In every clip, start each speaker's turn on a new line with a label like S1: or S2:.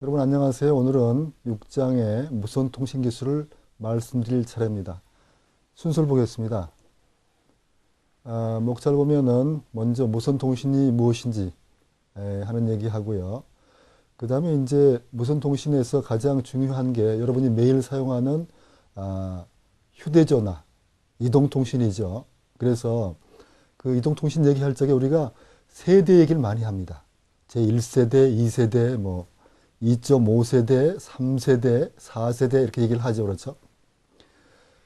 S1: 여러분 안녕하세요. 오늘은 6장의 무선통신기술을 말씀드릴 차례입니다. 순서를 보겠습니다. 목차를 보면은 먼저 무선통신이 무엇인지 하는 얘기 하고요. 그 다음에 이제 무선통신에서 가장 중요한 게 여러분이 매일 사용하는 휴대전화, 이동통신이죠. 그래서 그 이동통신 얘기할 적에 우리가 세대 얘기를 많이 합니다. 제1세대, 2세대, 2.5세대, 3세대, 4세대 이렇게 얘기를 하죠. 그렇죠?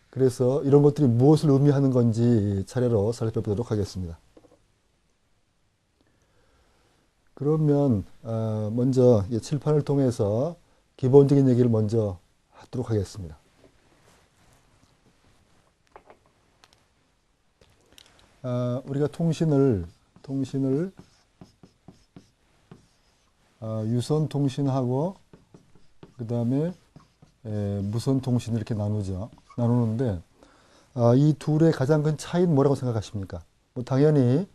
S1: 그래서 이런 것들이 무엇을 의미하는 건지 차례로 살펴보도록 하겠습니다. 그러면 먼저 칠판을 통해서 기본적인 얘기를 먼저 하도록 하겠습니다. 우리가 통신을 유선통신하고 그 다음에 무선통신 이렇게 나누는데 이 둘의 가장 큰 차이는 뭐라고 생각하십니까? 당연히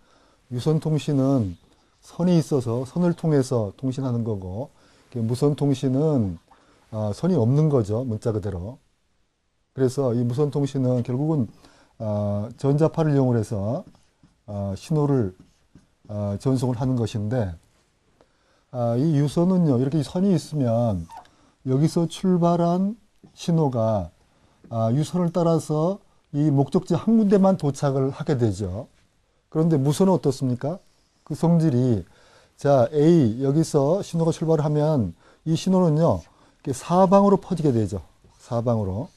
S1: 유선통신은 선이 있어서 선을 통해서 통신하는 거고 무선통신은 선이 없는 거죠. 문자 그대로. 그래서 이 무선통신은 결국은 전자파를 이용해서 신호를 전송을 하는 것인데 이 유선은요, 이렇게 선이 있으면 여기서 출발한 신호가 유선을 따라서 이 목적지 한 군데만 도착을 하게 되죠. 그런데 무선은 어떻습니까? 그 성질이 자, A 여기서 신호가 출발하면 이 신호는요, 이렇게 사방으로 퍼지게 되죠. 사방으로.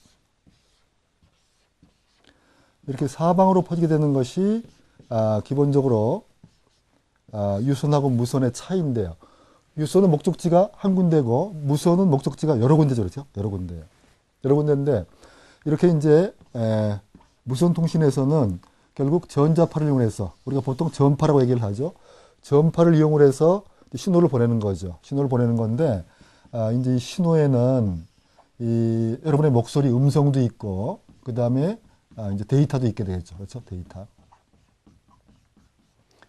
S1: 이렇게 사방으로 퍼지게 되는 것이 기본적으로 유선하고 무선의 차이인데요. 유선은 목적지가 한 군데고 무선은 목적지가 여러 군데죠. 그렇죠? 여러 군데예요. 여러 군데인데 이렇게 이제 무선 통신에서는 결국 전자파를 이용해서 우리가 보통 전파라고 얘기를 하죠. 전파를 이용을 해서 신호를 보내는 거죠. 신호를 보내는 건데 이제 이 신호에는 여러분의 목소리 음성도 있고 그다음에 이제 데이터도 있게 되겠죠. 그렇죠? 데이터.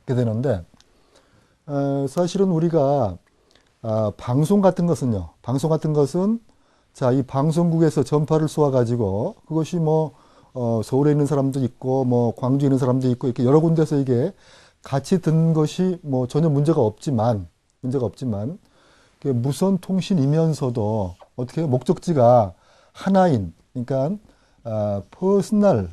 S1: 이렇게 되는데 사실은 우리가 방송 같은 것은 자, 이 방송국에서 전파를 쏘아 가지고 그것이 서울에 있는 사람도 있고 광주에 있는 사람도 있고 이렇게 여러 군데서 이게 같이 듣는 것이 전혀 문제가 없지만 무선 통신이면서도 어떻게 목적지가 하나인 그러니까 퍼스널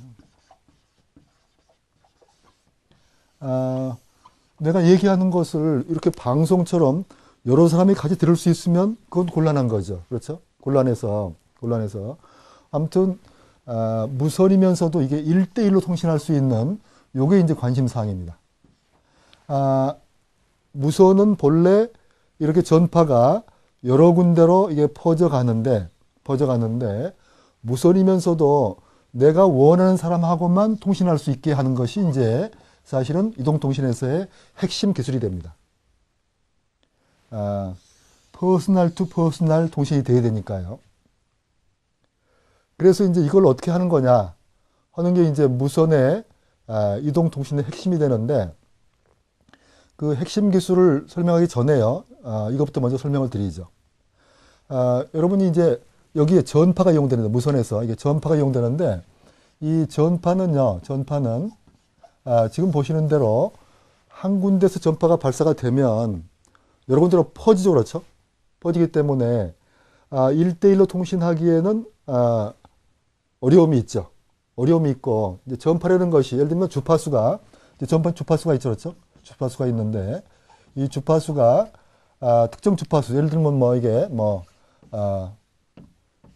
S1: 내가 얘기하는 것을 이렇게 방송처럼 여러 사람이 같이 들을 수 있으면 그건 곤란한 거죠. 그렇죠? 곤란해서. 아무튼, 무선이면서도 이게 1대1로 통신할 수 있는 요게 이제 관심사항입니다. 무선은 본래 이렇게 전파가 여러 군데로 이게 퍼져가는데, 무선이면서도 내가 원하는 사람하고만 통신할 수 있게 하는 것이 이제 사실은 이동통신에서의 핵심 기술이 됩니다. 퍼스널 투 퍼스널 통신이 돼야 되니까요. 그래서 이제 이걸 어떻게 하는 거냐 하는 게 이제 무선의 이동통신의 핵심이 되는데 그 핵심 기술을 설명하기 전에요. 이것부터 먼저 설명을 드리죠. 여러분이 이제 여기에 전파가 이용되는데 무선에서 이게 전파가 이용되는데 이 전파는 지금 보시는 대로 한 군데서 전파가 발사가 되면 여러 군데로 퍼지죠. 그렇죠? 퍼지기 때문에 1대1로 통신하기에는 어려움이 있죠. 어려움이 있고 이제 전파라는 것이 예를 들면 주파수가 전파 주파수가 있죠. 그렇죠? 주파수가 있는데 이 주파수가 특정 주파수 예를 들면 이게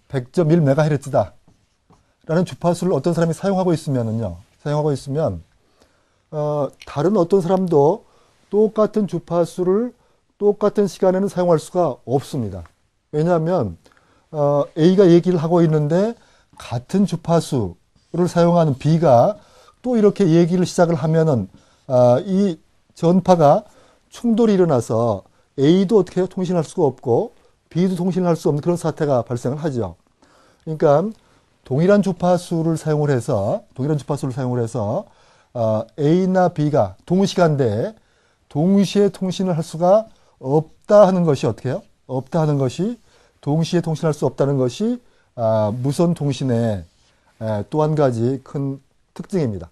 S1: 100.1MHz다 라는 주파수를 어떤 사람이 사용하고 있으면 다른 어떤 사람도 똑같은 주파수를 똑같은 시간에는 사용할 수가 없습니다. 왜냐하면 A가 얘기를 하고 있는데 같은 주파수를 사용하는 B가 또 이렇게 얘기를 시작을 하면은 이 전파가 충돌이 일어나서 A도 어떻게 해요? 통신할 수가 없고 B도 통신할 수 없는 그런 사태가 발생을 하죠. 그러니까 동일한 주파수를 사용을 해서 A나 B가 동시간대에 동시에 통신을 할 수가 없다 하는 것이 어떻게 해요? 없다는 것이 동시에 통신할 수 없다는 것이 무선 통신의 또 한 가지 큰 특징입니다.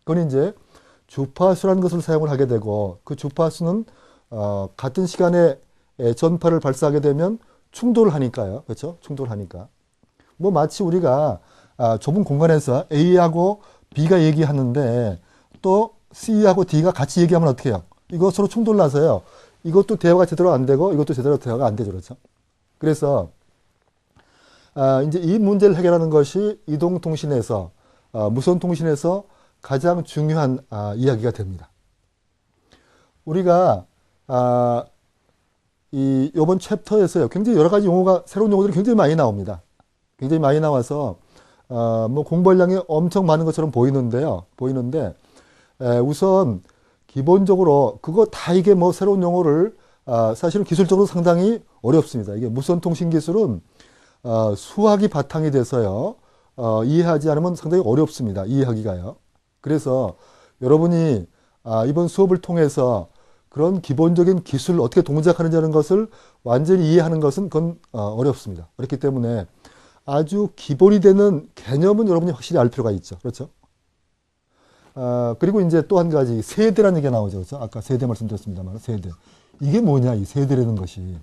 S1: 그건 이제 주파수라는 것을 사용을 하게 되고 그 주파수는 같은 시간에 전파를 발사하게 되면 충돌을 하니까요. 그렇죠? 충돌하니까. 뭐 마치 우리가 좁은 공간에서 A하고 B가 얘기하는데 또 C하고 D가 같이 얘기하면 어떻게 해요? 이거 서로 충돌 나서요. 이것도 대화가 제대로 안 되고 이것도 제대로 대화가 안 되죠. 그렇죠? 그래서 이제 이 문제를 해결하는 것이 이동통신에서 무선통신에서 가장 중요한 이야기가 됩니다. 우리가 이번 챕터에서요. 굉장히 여러 가지 용어가 새로운 용어들이 굉장히 많이 나옵니다. 굉장히 많이 나와서 뭐 공부량이 엄청 많은 것처럼 보이는데요. 우선 기본적으로 그거 다 이게 뭐 새로운 용어를 사실은 기술적으로 상당히 어렵습니다. 이게 무선통신 기술은 수학이 바탕이 돼서요. 이해하지 않으면 상당히 어렵습니다. 이해하기가요. 그래서 여러분이 이번 수업을 통해서 그런 기본적인 기술을 어떻게 동작하는지라는 것을 완전히 이해하는 것은 그건 어렵습니다. 그렇기 때문에 아주 기본이 되는 개념은 여러분이 확실히 알 필요가 있죠. 그렇죠? 그리고 이제 또 한 가지 세대라는 얘기가 나오죠. 그렇죠? 아까 세대 말씀드렸습니다만 세대. 이게 뭐냐, 이 세대라는 것이.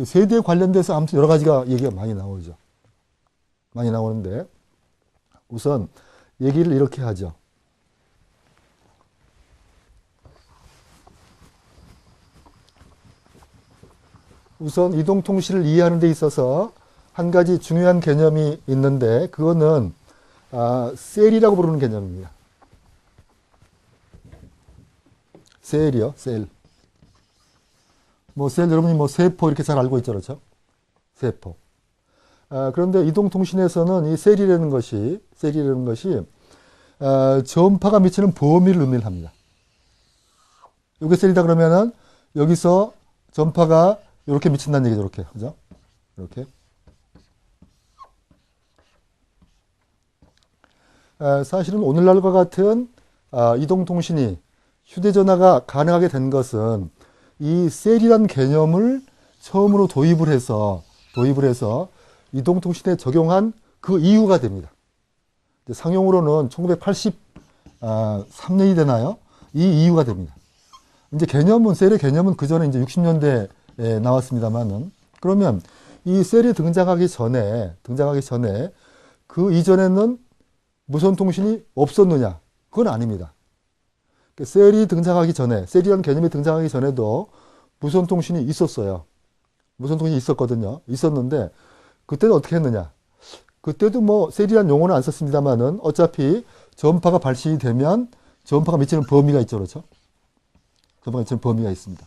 S1: 세대에 관련돼서 아무튼 여러 가지가 얘기가 많이 나오죠. 많이 나오는데 우선 얘기를 이렇게 하죠. 우선 이동통신을 이해하는 데 있어서 한 가지 중요한 개념이 있는데 그거는 셀이라고 부르는 개념입니다. 셀이요, 셀. 뭐 셀 여러분이 뭐 세포 이렇게 잘 알고 있죠, 그렇죠? 세포. 그런데 이동통신에서는 이 셀이라는 것이 전파가 미치는 범위를 의미를 합니다. 이게 셀이다 그러면은 여기서 전파가 이렇게 미친다는 얘기죠, 이렇게, 그죠? 이렇게. 사실은 오늘날과 같은 이동통신이 휴대전화가 가능하게 된 것은 이 셀이라는 개념을 처음으로 도입을 해서 이동통신에 적용한 그 이유가 됩니다. 상용으로는 1983년이 되나요? 이 이유가 됩니다. 이제 셀의 개념은 그 전에 이제 60년대에 나왔습니다만은 그러면 이 셀이 등장하기 전에 그 이전에는 무선통신이 없었느냐? 그건 아닙니다. 셀이 등장하기 전에, 셀이라는 개념이 등장하기 전에도 무선통신이 있었어요. 무선통신이 있었거든요. 있었는데, 그때는 어떻게 했느냐. 그때도 뭐, 셀이라는 용어는 안 썼습니다만은, 어차피 전파가 발신이 되면 전파가 미치는 범위가 있죠. 그렇죠? 전파가 미치는 범위가 있습니다.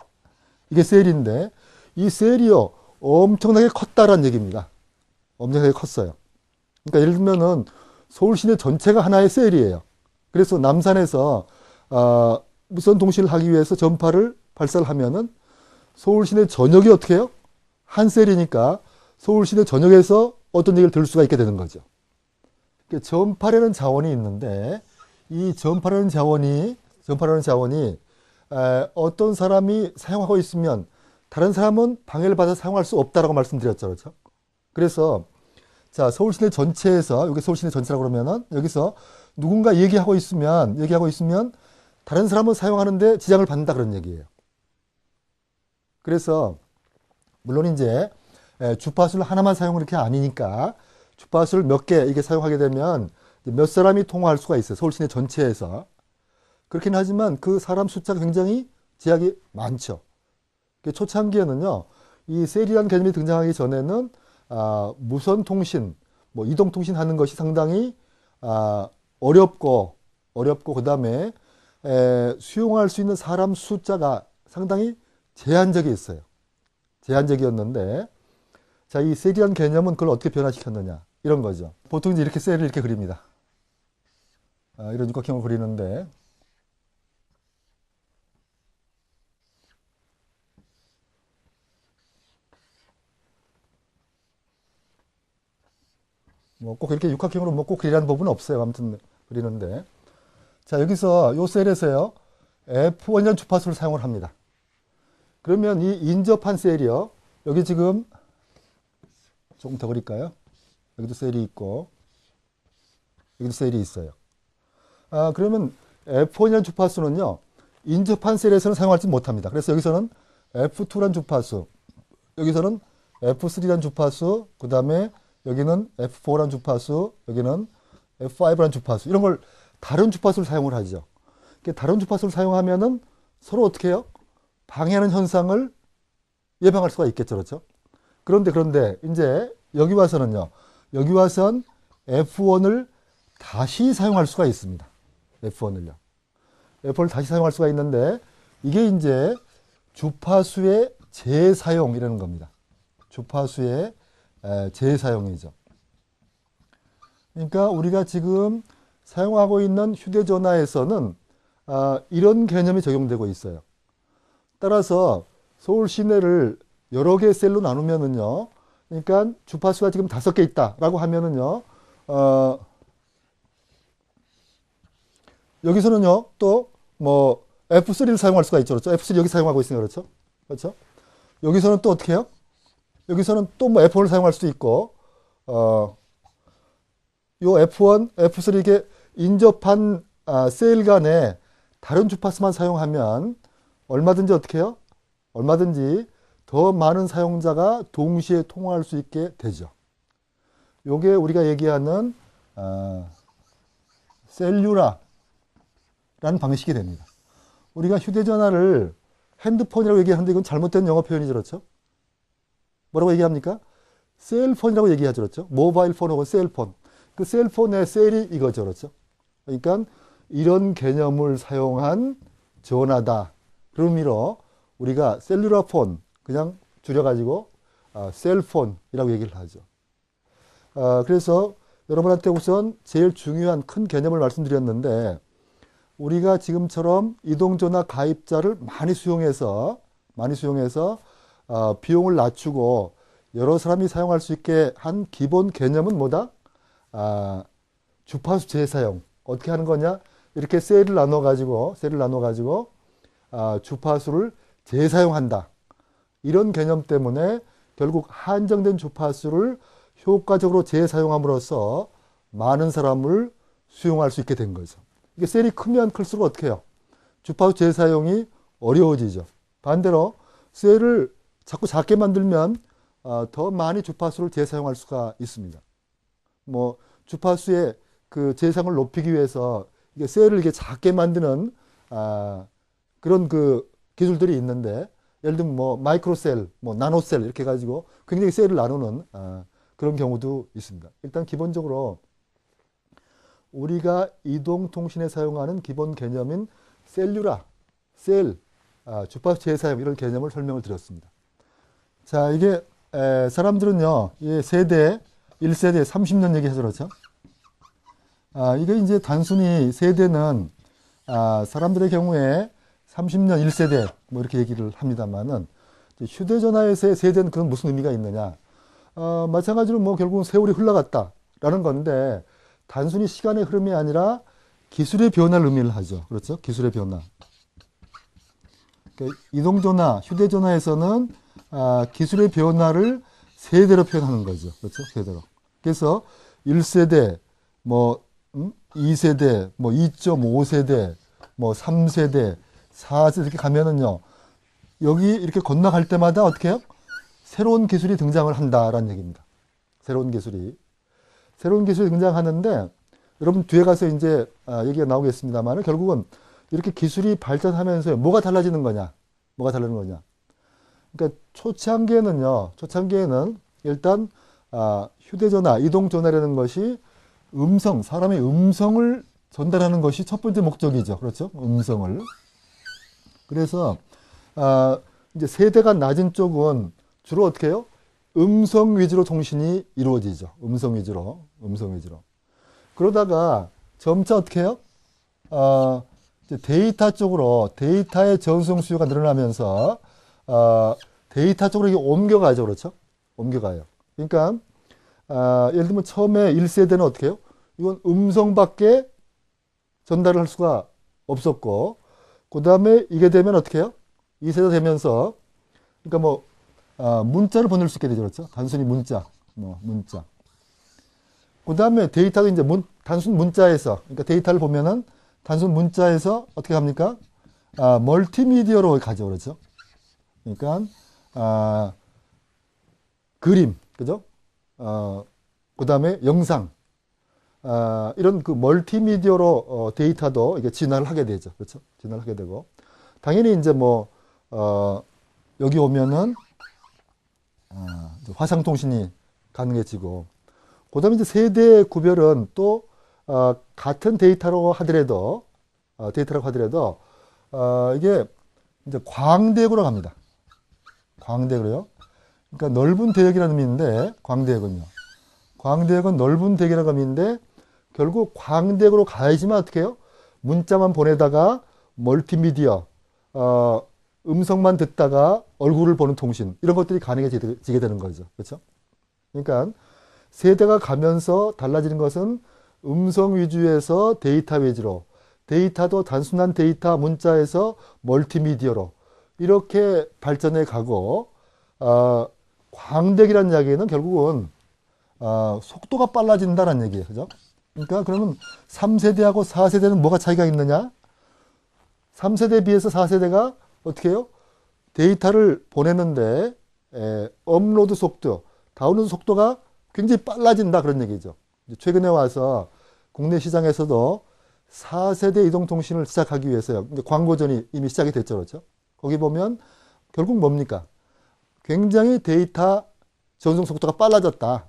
S1: 이게 셀인데, 이 셀이요, 엄청나게 컸다라는 얘기입니다. 엄청나게 컸어요. 그러니까 예를 들면은, 서울 시내 전체가 하나의 셀이에요. 그래서 남산에서 무선 통신을 하기 위해서 전파를 발사를 하면은 서울 시내 전역이 어떻게 해요? 한 셀이니까 서울 시내 전역에서 어떤 얘기를 들을 수가 있게 되는 거죠. 전파라는 자원이 있는데 이 전파라는 자원이 어떤 사람이 사용하고 있으면 다른 사람은 방해를 받아 사용할 수 없다라고 말씀드렸죠. 그렇죠? 그래서 자, 서울 시내 전체에서, 여기 서울 시내 전체라고 그러면은, 여기서 누군가 얘기하고 있으면, 다른 사람은 사용하는데 지장을 받는다 그런 얘기예요. 그래서, 물론 이제, 주파수를 하나만 사용하는 게 아니니까, 주파수를 몇 개 이게 사용하게 되면, 몇 사람이 통화할 수가 있어요. 서울 시내 전체에서. 그렇긴 하지만 그 사람 숫자가 굉장히 제약이 많죠. 초창기에는요, 이 셀이라는 개념이 등장하기 전에는, 무선통신, 뭐 이동통신 하는 것이 상당히 어렵고 그 다음에 수용할 수 있는 사람 숫자가 상당히 제한적이 있어요. 제한적이었는데 자, 이 셀이라는 개념은 그걸 어떻게 변화시켰느냐 이런 거죠. 보통 이제 이렇게 셀을 이렇게 그립니다. 이런 육각형을 그리는데 뭐 꼭 이렇게 육각형으로 뭐 꼭 그리라는 법은 없어요. 아무튼 그리는데. 자, 여기서 요 셀에서요. F1년 주파수를 사용을 합니다. 그러면 이 인접한 셀이요. 여기 지금 조금 더 그릴까요? 여기도 셀이 있고 여기도 셀이 있어요. 그러면 F1이라는 주파수는요, 인접한 셀에서는 사용하지 못합니다. 그래서 여기서는 F2란 주파수, 여기서는 F3란 주파수, 그 다음에 여기는 F4란 주파수, 여기는 F5란 주파수, 이런 걸 다른 주파수를 사용을 하죠. 다른 주파수를 사용하면은 서로 어떻게 해요? 방해하는 현상을 예방할 수가 있겠죠. 그렇죠? 그런데 이제 여기 와서는요, 여기 와선 F1을 다시 사용할 수가 있습니다. F1을요. F1을 다시 사용할 수가 있는데, 이게 이제 주파수의 재사용이라는 겁니다. 주파수의 재사용이죠. 그러니까 우리가 지금 사용하고 있는 휴대전화에서는 이런 개념이 적용되고 있어요. 따라서 서울 시내를 여러 개의 셀로 나누면은요, 그러니까 주파수가 지금 5개 있다라고 하면은요, 여기서는요, 또 뭐 F3를 사용할 수가 있죠. 그렇죠? F3 여기 사용하고 있으니까 그렇죠? 그렇죠? 여기서는 또 어떻게 해요? 여기서는 또 뭐 F1을 사용할 수도 있고, 요 F1, F3 이게 인접한 셀 간에 다른 주파수만 사용하면 얼마든지 어떻게 해요? 얼마든지 더 많은 사용자가 동시에 통화할 수 있게 되죠. 요게 우리가 얘기하는 셀룰라라는 방식이 됩니다. 우리가 휴대전화를 핸드폰이라고 얘기하는데 이건 잘못된 영어 표현이죠. 그렇죠? 뭐라고 얘기합니까? 셀폰이라고 얘기하죠. 그렇죠? 모바일 폰하고 셀폰. 그 셀폰의 셀이 이거죠. 그렇죠? 그러니까 이런 개념을 사용한 전화다. 그런 의미로 우리가 셀룰라폰, 그냥 줄여가지고 셀폰이라고 얘기를 하죠. 그래서 여러분한테 우선 제일 중요한 큰 개념을 말씀드렸는데, 우리가 지금처럼 이동전화 가입자를 많이 수용해서 비용을 낮추고 여러 사람이 사용할 수 있게 한 기본 개념은 뭐다? 주파수 재사용. 어떻게 하는 거냐? 이렇게 셀을 나눠가지고 주파수를 재사용한다. 이런 개념 때문에 결국 한정된 주파수를 효과적으로 재사용함으로써 많은 사람을 수용할 수 있게 된 거죠. 이게 셀이 크면 클수록 어떻게 해요? 주파수 재사용이 어려워지죠. 반대로 셀을 자꾸 작게 만들면 더 많이 주파수를 재사용할 수가 있습니다. 뭐 주파수의 그 재사용을 높이기 위해서 이게 셀을 이게 작게 만드는 그런 그 기술들이 있는데, 예를 들면 뭐 마이크로셀, 뭐 나노셀 이렇게 가지고 굉장히 셀을 나누는 그런 경우도 있습니다. 일단 기본적으로 우리가 이동통신에 사용하는 기본 개념인 셀룰라, 셀, 주파수 재사용 이런 개념을 설명을 드렸습니다. 자, 이게 사람들은요, 이 세대, 1세대 30년 얘기해서 그렇죠. 이게 이제 단순히 세대는 사람들의 경우에 30년 1세대 뭐 이렇게 얘기를 합니다만은, 휴대전화에서의 세대는 그런 무슨 의미가 있느냐? 마찬가지로 뭐 결국은 세월이 흘러갔다라는 건데, 단순히 시간의 흐름이 아니라 기술의 변화를 의미를 하죠. 그렇죠? 기술의 변화. 그러니까 이동전화, 휴대전화에서는 기술의 변화를 세대로 표현하는 거죠. 그렇죠? 세대로. 그래서 1세대, 뭐 2세대, 뭐 2.5세대, 뭐 3세대, 4세대 이렇게 가면은요, 여기 이렇게 건너갈 때마다 어떻게 해요? 새로운 기술이 등장을 한다라는 얘기입니다. 새로운 기술이 등장하는데, 여러분 뒤에 가서 이제 얘기가 나오겠습니다만, 결국은 이렇게 기술이 발전하면서 뭐가 달라지는 거냐? 그러니까 초창기에는 일단 휴대전화, 이동전화라는 것이 사람의 음성을 전달하는 것이 첫 번째 목적이죠. 그렇죠? 음성을. 그래서 이제 세대가 낮은 쪽은 주로 어떻게 해요? 음성 위주로 통신이 이루어지죠. 음성 위주로. 그러다가 점차 어떻게 해요? 이제 데이터 쪽으로, 데이터의 전송 수요가 늘어나면서 데이터 쪽으로 이게 옮겨가죠. 그렇죠? 옮겨가요. 그러니까 예를 들면 처음에 1세대는 어떻게 해요? 이건 음성밖에 전달을 할 수가 없었고, 그 다음에 이게 되면 어떻게 해요? 2세대 되면서, 그러니까 뭐 문자를 보낼 수 있게 되죠. 그렇죠? 단순히 문자, 문자. 그 다음에 데이터도 이제 단순 문자에서, 그러니까 데이터를 보면은 단순 문자에서 어떻게 합니까? 멀티미디어로 가죠. 그렇죠? 그러니까, 그림, 그죠? 그 다음에 영상, 이런 그 멀티미디어로 데이터도 이게 진화를 하게 되죠. 그렇죠? 진화를 하게 되고. 당연히 이제 여기 오면은, 화상통신이 가능해지고, 그 다음에 이제 세대 구별은 또, 같은 데이터라고 하더라도, 이게 이제 광대역으로 갑니다. 광대역으로요. 그러니까 넓은 대역이라는 의미인데, 광대역은요. 광대역은 넓은 대역이라는 의미인데, 결국 광대역으로 가야지만 어떻게 해요? 문자만 보내다가 멀티미디어, 음성만 듣다가 얼굴을 보는 통신, 이런 것들이 가능해지게 되는 거죠. 그렇죠? 그러니까 세대가 가면서 달라지는 것은 음성 위주에서 데이터 위주로, 데이터도 단순한 데이터 문자에서 멀티미디어로 이렇게 발전해 가고, 광대역이라는 이야기는 결국은 속도가 빨라진다는 얘기예요. 그죠? 그러니까 그러면 3세대하고 4세대는 뭐가 차이가 있느냐? 3세대에 비해서 4세대가 어떻게 해요? 데이터를 보내는데 업로드 속도, 다운로드 속도가 굉장히 빨라진다 그런 얘기죠. 최근에 와서 국내 시장에서도 4세대 이동통신을 시작하기 위해서요. 광고전이 이미 시작이 됐죠. 그렇죠? 거기 보면 결국 뭡니까? 굉장히 데이터 전송 속도가 빨라졌다.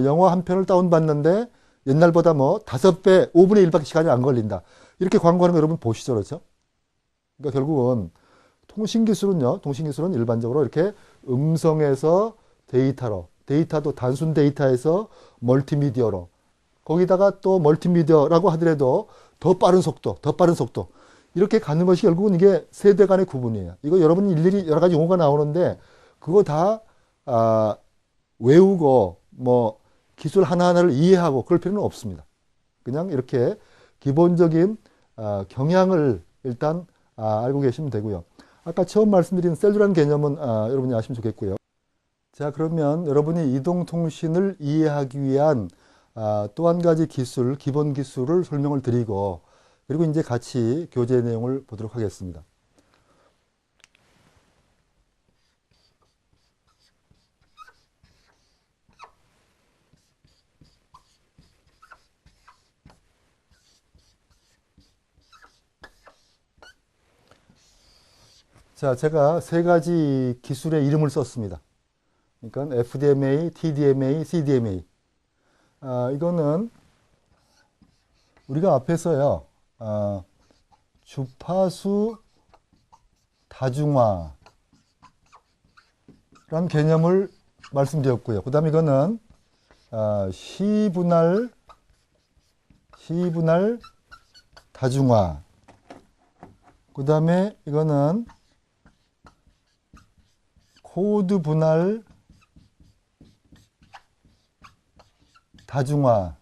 S1: 영화 한 편을 다운받는데 옛날보다 5배, 5분의 1밖에 시간이 안 걸린다. 이렇게 광고하는 거 여러분 보시죠. 그렇죠? 그러니까 결국은 통신기술은 일반적으로 이렇게 음성에서 데이터로, 데이터도 단순 데이터에서 멀티미디어로, 거기다가 또 멀티미디어라고 하더라도 더 빠른 속도, 이렇게 가는 것이 결국은 이게 세대 간의 구분이에요. 이거 여러분이 일일이 여러 가지 용어가 나오는데 그거 다 외우고 기술 하나하나를 이해하고 그럴 필요는 없습니다. 그냥 이렇게 기본적인 경향을 일단 알고 계시면 되고요. 아까 처음 말씀드린 셀루라는 개념은 여러분이 아시면 좋겠고요. 자, 그러면 여러분이 이동통신을 이해하기 위한 또 한 가지 기술, 기본 기술을 설명을 드리고, 그리고 이제 같이 교재 내용을 보도록 하겠습니다. 자, 제가 세 가지 기술의 이름을 썼습니다. 그러니까 FDMA, TDMA, CDMA. 이거는 우리가 앞에서요, 주파수 다중화라는 개념을 말씀드렸고요. 그 다음에 이거는 시분할 다중화. 그 다음에 이거는 코드 분할 다중화.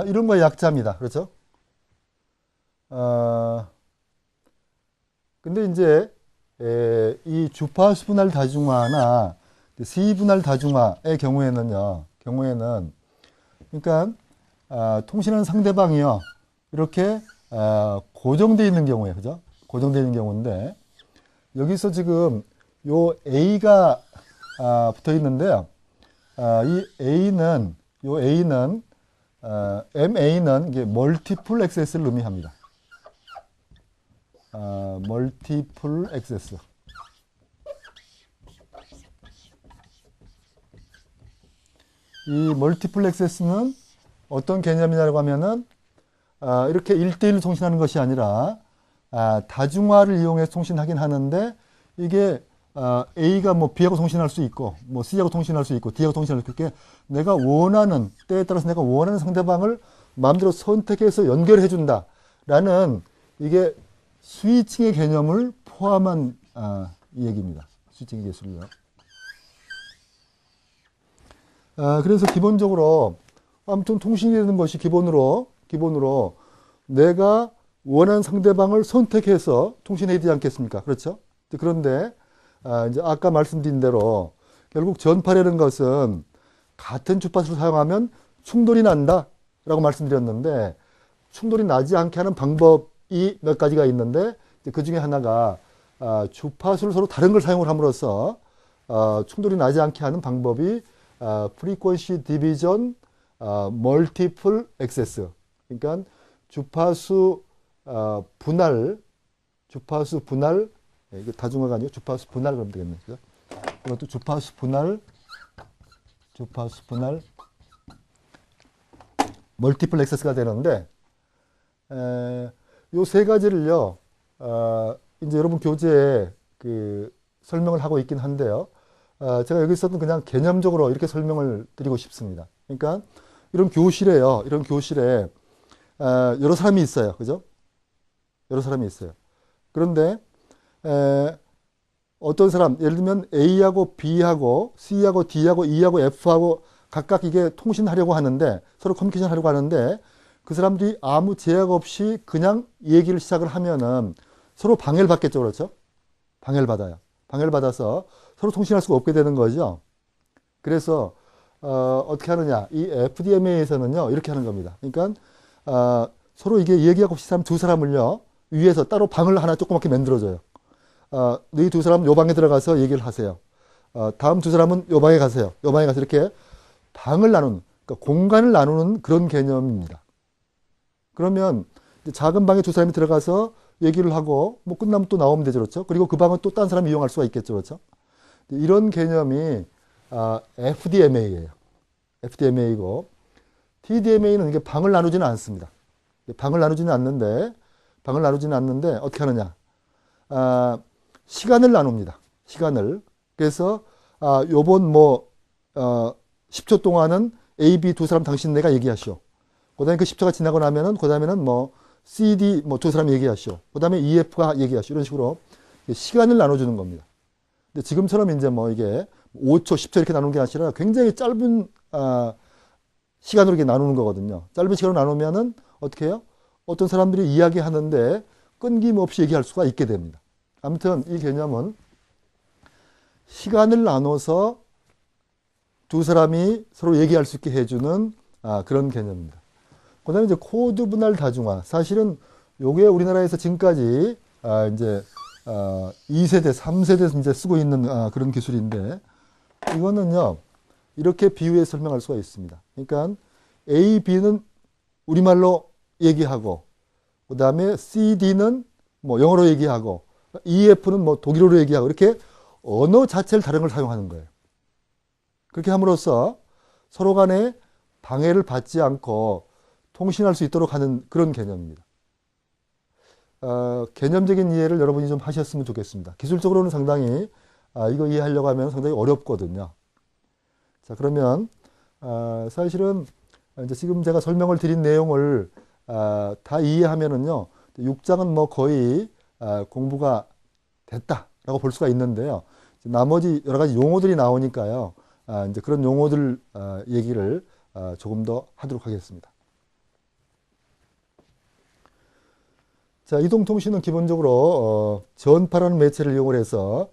S1: 이런 거의 약자입니다. 그렇죠? 근데 이제 이 주파수 분할 다중화나 시분할 다중화의 경우에는 그러니까 통신하는 상대방이요, 이렇게 고정되어 있는 경우에, 그죠? 고정되어 있는 경우인데, 여기서 지금 요 A가 붙어 있는데요. 이 A는 MA는 이게 멀티플 액세스를 의미합니다. 멀티플 액세스. 이 멀티플 액세스는 어떤 개념이냐고 하면은 이렇게 1대1로 통신하는 것이 아니라 다중화를 이용해서 통신하긴 하는데, 이게 A가 B하고 통신할 수 있고, C하고 통신할 수 있고, D하고 통신할 수 있게, 내가 원하는, 때에 따라서 내가 원하는 상대방을 마음대로 선택해서 연결해 준다 라는, 이게 스위칭의 개념을 포함한 이 얘기입니다. 스위칭의 기술이요. 그래서 기본적으로 아무튼 통신이 되는 것이 기본으로 내가 원하는 상대방을 선택해서 통신해야 되지 않겠습니까? 그렇죠? 그런데 이제 아까 말씀드린 대로 결국 전파라는 것은 같은 주파수를 사용하면 충돌이 난다라고 말씀드렸는데 충돌이 나지 않게 하는 방법이 몇 가지가 있는데 그 중에 하나가 주파수를 서로 다른 걸 사용을 함으로써 충돌이 나지 않게 하는 방법이 frequency division multiple access. 그러니까 주파수 분할, 이게 다중어가 아니고 주파수 분할 그러면 되겠네. 그죠? 이것도 주파수 분할 멀티플 액세스가 되는데 요 세 가지를요 이제 여러분 교재에 그 설명을 하고 있긴 한데요. 제가 여기서는 그냥 개념적으로 이렇게 설명을 드리고 싶습니다. 그러니까 이런 교실에요. 이런 교실에 여러 사람이 있어요. 그죠? 여러 사람이 있어요. 그런데 어떤 사람, 예를 들면 A하고 B하고 C하고 D하고 E하고 F하고 각각 이게 통신하려고 하는데 서로 커뮤니케이션 하려고 하는데 그 사람들이 아무 제약 없이 그냥 얘기를 시작을 하면은 서로 방해를 받겠죠. 그렇죠? 방해를 받아요. 방해를 받아서 서로 통신할 수가 없게 되는 거죠. 그래서 어떻게 하느냐. 이 FDMA에서는요. 이렇게 하는 겁니다. 그러니까 서로 이게 얘기하고 싶은 두 사람을요. 위에서 따로 방을 하나 조그맣게 만들어줘요. 너희 두 사람은 요 방에 들어가서 얘기를 하세요. 다음 두 사람은 요 방에 가세요. 요 방에 가서 이렇게 방을 나누는, 그러니까 공간을 나누는 그런 개념입니다. 그러면 작은 방에 두 사람이 들어가서 얘기를 하고 뭐 끝나면 또 나오면 되죠. 그렇죠? 그리고 그 방은 또 딴 사람이 이용할 수가 있겠죠. 그렇죠? 이런 개념이 FDMA예요. FDMA이고 TDMA는 이게 방을 나누지는 않습니다. 방을 나누지는 않는데 어떻게 하느냐? 시간을 나눕니다. 시간을. 그래서 요번 10초 동안은 A, B 두 사람 당신 내가 얘기하시오. 그다음에 그 10초가 지나고 나면은 그다음에는 C, D 두 사람이 얘기하시오. 그다음에 E, F가 얘기하시오. 이런 식으로 시간을 나눠주는 겁니다. 근데 지금처럼 이제 이게 5초, 10초 이렇게 나누는 게 아니라 굉장히 짧은 시간으로 이렇게 나누는 거거든요. 짧은 시간으로 나누면은 어떻게 해요? 어떤 사람들이 이야기하는데 끊김없이 얘기할 수가 있게 됩니다. 아무튼 이 개념은 시간을 나눠서 두 사람이 서로 얘기할 수 있게 해주는 그런 개념입니다. 그 다음에 이제 코드 분할 다중화. 사실은 요게 우리나라에서 지금까지 이제 2세대, 3세대에서 이제 쓰고 있는 그런 기술인데 이거는요, 이렇게 비유해 설명할 수가 있습니다. 그러니까 A, B는 우리말로 얘기하고, 그 다음에 C, D는 영어로 얘기하고, E, F는 독일어로 얘기하고, 이렇게 언어 자체를 다른 걸 사용하는 거예요. 그렇게 함으로써 서로 간에 방해를 받지 않고 통신할 수 있도록 하는 그런 개념입니다. 개념적인 이해를 여러분이 좀 하셨으면 좋겠습니다. 기술적으로는 상당히 이거 이해하려고 하면 상당히 어렵거든요. 자, 그러면 사실은 이제 지금 제가 설명을 드린 내용을 다 이해하면은요, 6장은 거의 공부가 됐다라고 볼 수가 있는데요. 나머지 여러 가지 용어들이 나오니까요. 이제 그런 용어들 얘기를 조금 더 하도록 하겠습니다. 자, 이동통신은 기본적으로 전파라는 매체를 이용을 해서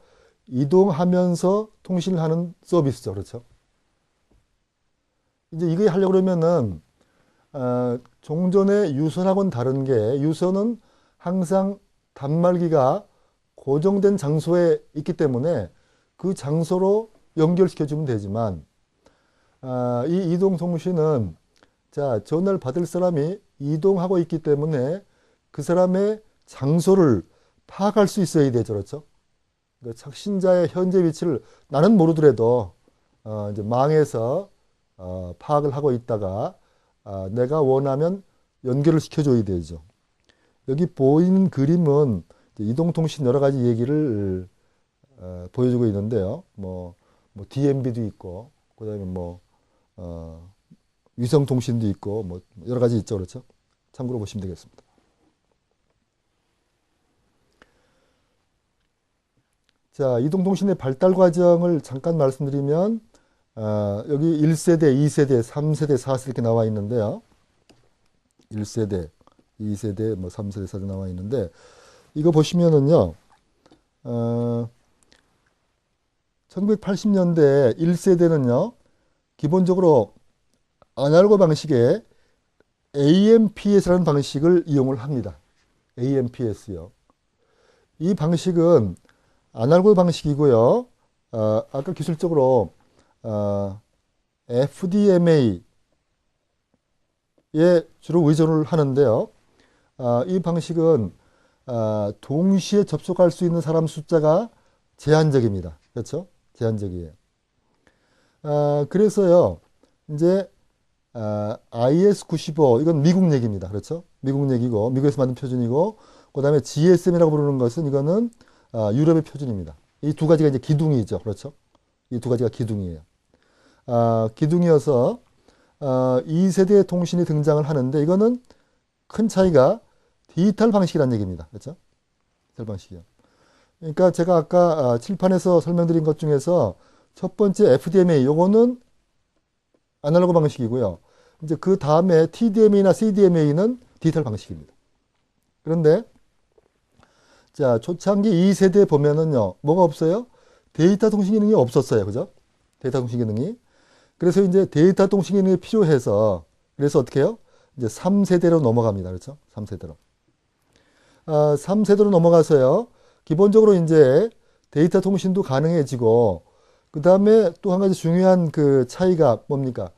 S1: 이동하면서 통신을 하는 서비스죠. 그렇죠? 이제 이거 하려고 그러면은 종전의 유선하고는 다른 게 유선은 항상 단말기가 고정된 장소에 있기 때문에 그 장소로 연결시켜주면 되지만 이 이동통신은 자, 전화를 받을 사람이 이동하고 있기 때문에 그 사람의 장소를 파악할 수 있어야 되죠. 그렇죠? 그러니까 착신자의 현재 위치를 나는 모르더라도 이제 망에서 파악을 하고 있다가 내가 원하면 연결을 시켜줘야 되죠. 여기 보이는 그림은 이동통신 여러 가지 얘기를 보여주고 있는데요. DMB도 있고, 그 다음에 위성통신도 있고, 여러 가지 있죠. 그렇죠? 참고로 보시면 되겠습니다. 자, 이동통신의 발달 과정을 잠깐 말씀드리면, 여기 1세대, 2세대, 3세대, 4세대 이렇게 나와 있는데요. 1세대, 2세대, 3세대, 4세대 나와 있는데, 이거 보시면은요, 1세대, 2세대, 3세대, 4세대 나와 있는데, 이거 보시면은요, 1세대, 2세대, 3세대, 4세대 나와 있는데, 이거 보시면은요, 1세대, 2세대, 3세대, 4세대 나와 있는데, 이거 보시면은요, 1세대, 2세대, 3세대, 4세대 나와 있는데, 이거 보시면은요, 1980년대 1세대는요, 기본적으로 아날로그 방식의 AMPS라는 방식을 이용을 합니다. AMPS요. 이 방식은 아날로그 방식이고요. 아까 기술적으로 FDMA에 주로 의존을 하는데요. 이 방식은 동시에 접속할 수 있는 사람 숫자가 제한적입니다. 그렇죠? 제한적이에요. 그래서요, 이제 IS-95 이건 미국 얘기입니다. 그렇죠? 미국 얘기고 미국에서 만든 표준이고 그 다음에 GSM이라고 부르는 것은 이거는 유럽의 표준입니다. 이 두 가지가 이제 기둥이죠. 그렇죠? 이 두 가지가 기둥이에요. 기둥이어서 2세대 통신이 등장을 하는데 이거는 큰 차이가 디지털 방식이라는 얘기입니다. 그렇죠? 디지털 방식이요. 그러니까 제가 아까 칠판에서 설명드린 것 중에서 첫 번째 FDMA 요거는 아날로그 방식이고요. 이제 그 다음에 TDMA나 CDMA는 디지털 방식입니다. 그런데 자, 초창기 2세대 보면은요. 뭐가 없어요? 데이터 통신 기능이 없었어요. 그죠? 데이터 통신 기능이. 그래서 이제 데이터 통신 기능이 필요해서 그래서 어떻게 해요? 이제 3세대로 넘어갑니다. 그렇죠? 3세대로. 3세대로 넘어가서요. 기본적으로 이제 데이터 통신도 가능해지고 그 다음에 또 한 가지 중요한 그 차이가 뭡니까?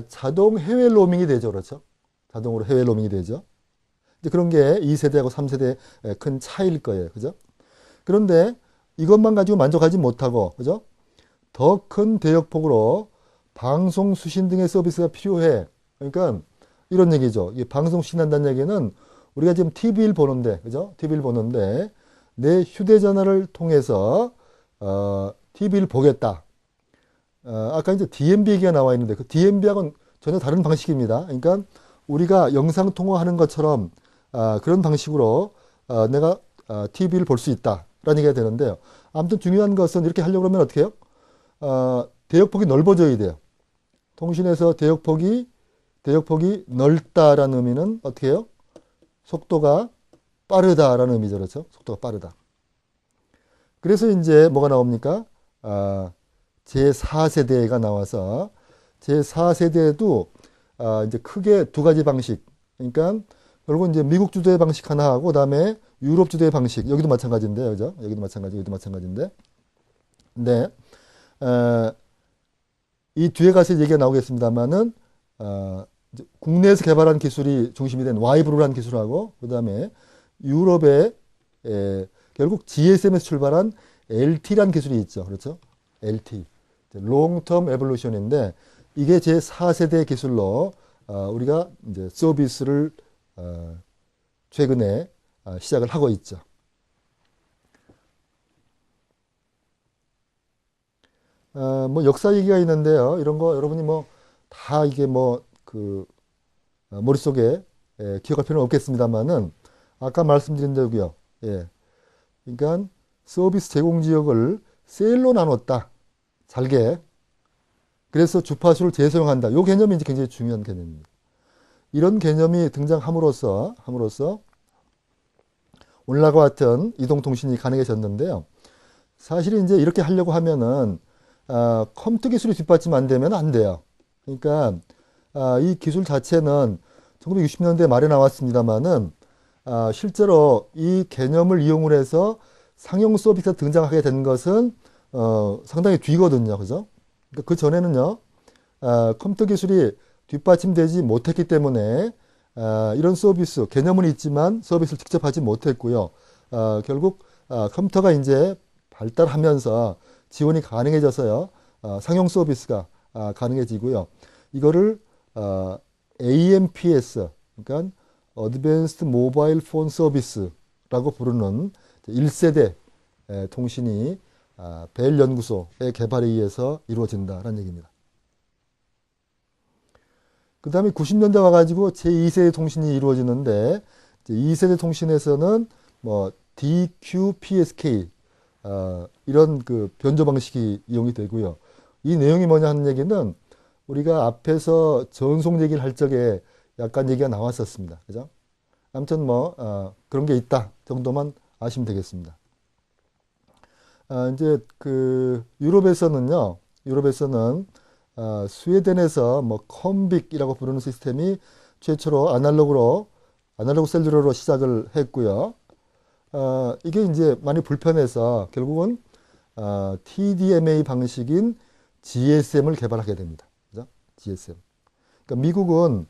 S1: 자동 해외 로밍이 되죠. 그렇죠? 자동으로 해외 로밍이 되죠. 이제 그런 게 2세대하고 3세대의 큰 차이일 거예요. 그죠? 그런데 이것만 가지고 만족하지 못하고, 그죠? 더 큰 대역폭으로 방송 수신 등의 서비스가 필요해. 그러니까 이런 얘기죠. 이 방송 수신한다는 얘기는 우리가 지금 TV를 보는데, 그죠? TV를 보는데 내 휴대전화를 통해서 TV를 보겠다. 아까 이제 DMB 얘기가 나와 있는데 그 DMB하고는 전혀 다른 방식입니다. 그러니까 우리가 영상 통화하는 것처럼 그런 방식으로 내가 TV를 볼 수 있다라는 얘기가 되는데요. 아무튼 중요한 것은 이렇게 하려고 하면 어떻게 해요? 대역폭이 넓어져야 돼요. 통신에서 대역폭이 넓다라는 의미는 어떻게 해요? 속도가 빠르다라는 의미죠. 그렇죠? 속도가 빠르다. 그래서 이제 뭐가 나옵니까? 제4세대가 나와서 제4세대에도 이제 크게 두 가지 방식. 그러니까 결국 이제 미국 주도의 방식 하나 하고 그다음에 유럽 주도의 방식. 여기도 마찬가지인데, 그죠? 여기도 마찬가지, 여기도 마찬가지인데. 근데 이 뒤에 가서 얘기가 나오겠습니다만은 국내에서 개발한 기술이 중심이 된 와이브로라는 기술하고 그다음에 유럽의 결국 GSM에서 출발한 LT라는 기술이 있죠. 그렇죠? LT. 롱텀 에볼루션인데 이게 제 4세대 기술로 우리가 이제 서비스를 최근에 시작을 하고 있죠. 뭐 역사 얘기가 있는데요. 이런 거 여러분이 뭐 다 이게 뭐 그 머릿속에 기억할 필요는 없겠습니다만은 아까 말씀드린 대로요. 예. 그러니까 서비스 제공 지역을 셀로 나눴다. 잘게. 그래서 주파수를 재사용한다. 이 개념이 이제 굉장히 중요한 개념입니다. 이런 개념이 등장함으로써 오늘과 같은 이동통신이 가능해졌는데요. 사실 이제 이렇게 하려고 하면은 컴퓨터 기술이 뒷받침 안 되면 안 돼요. 그러니까 이 기술 자체는 1960년대 말에 나왔습니다만은 실제로 이 개념을 이용을 해서 상용 서비스가 등장하게 된 것은 상당히 뒤거든요. 그죠? 그러니까 그 전에는요, 컴퓨터 기술이 뒷받침되지 못했기 때문에 이런 서비스, 개념은 있지만 서비스를 직접 하지 못했고요. 결국 컴퓨터가 이제 발달하면서 지원이 가능해져서요, 상용 서비스가 가능해지고요. 이거를 AMPS, 그러니까 Advanced Mobile Phone Service라고 부르는 1세대 통신이 벨 연구소의 개발에 의해서 이루어진다는 얘기입니다. 그 다음에 90년대 와가지고 제2세대 통신이 이루어지는데 2세대 통신에서는 뭐 DQPSK 이런 그 변조 방식이 이용이 되고요. 이 내용이 뭐냐 하는 얘기는 우리가 앞에서 전송 얘기를 할 적에 약간 얘기가 나왔었습니다. 그죠? 아무튼 뭐 그런 게 있다 정도만 아시면 되겠습니다. 이제 그 유럽에서는 스웨덴에서 뭐 컴빅이라고 부르는 시스템이 최초로 아날로그 셀룰러로 시작을 했고요. 이게 이제 많이 불편해서 결국은 TDMA 방식인 GSM을 개발하게 됩니다. 그죠? GSM. 그러니까 미국은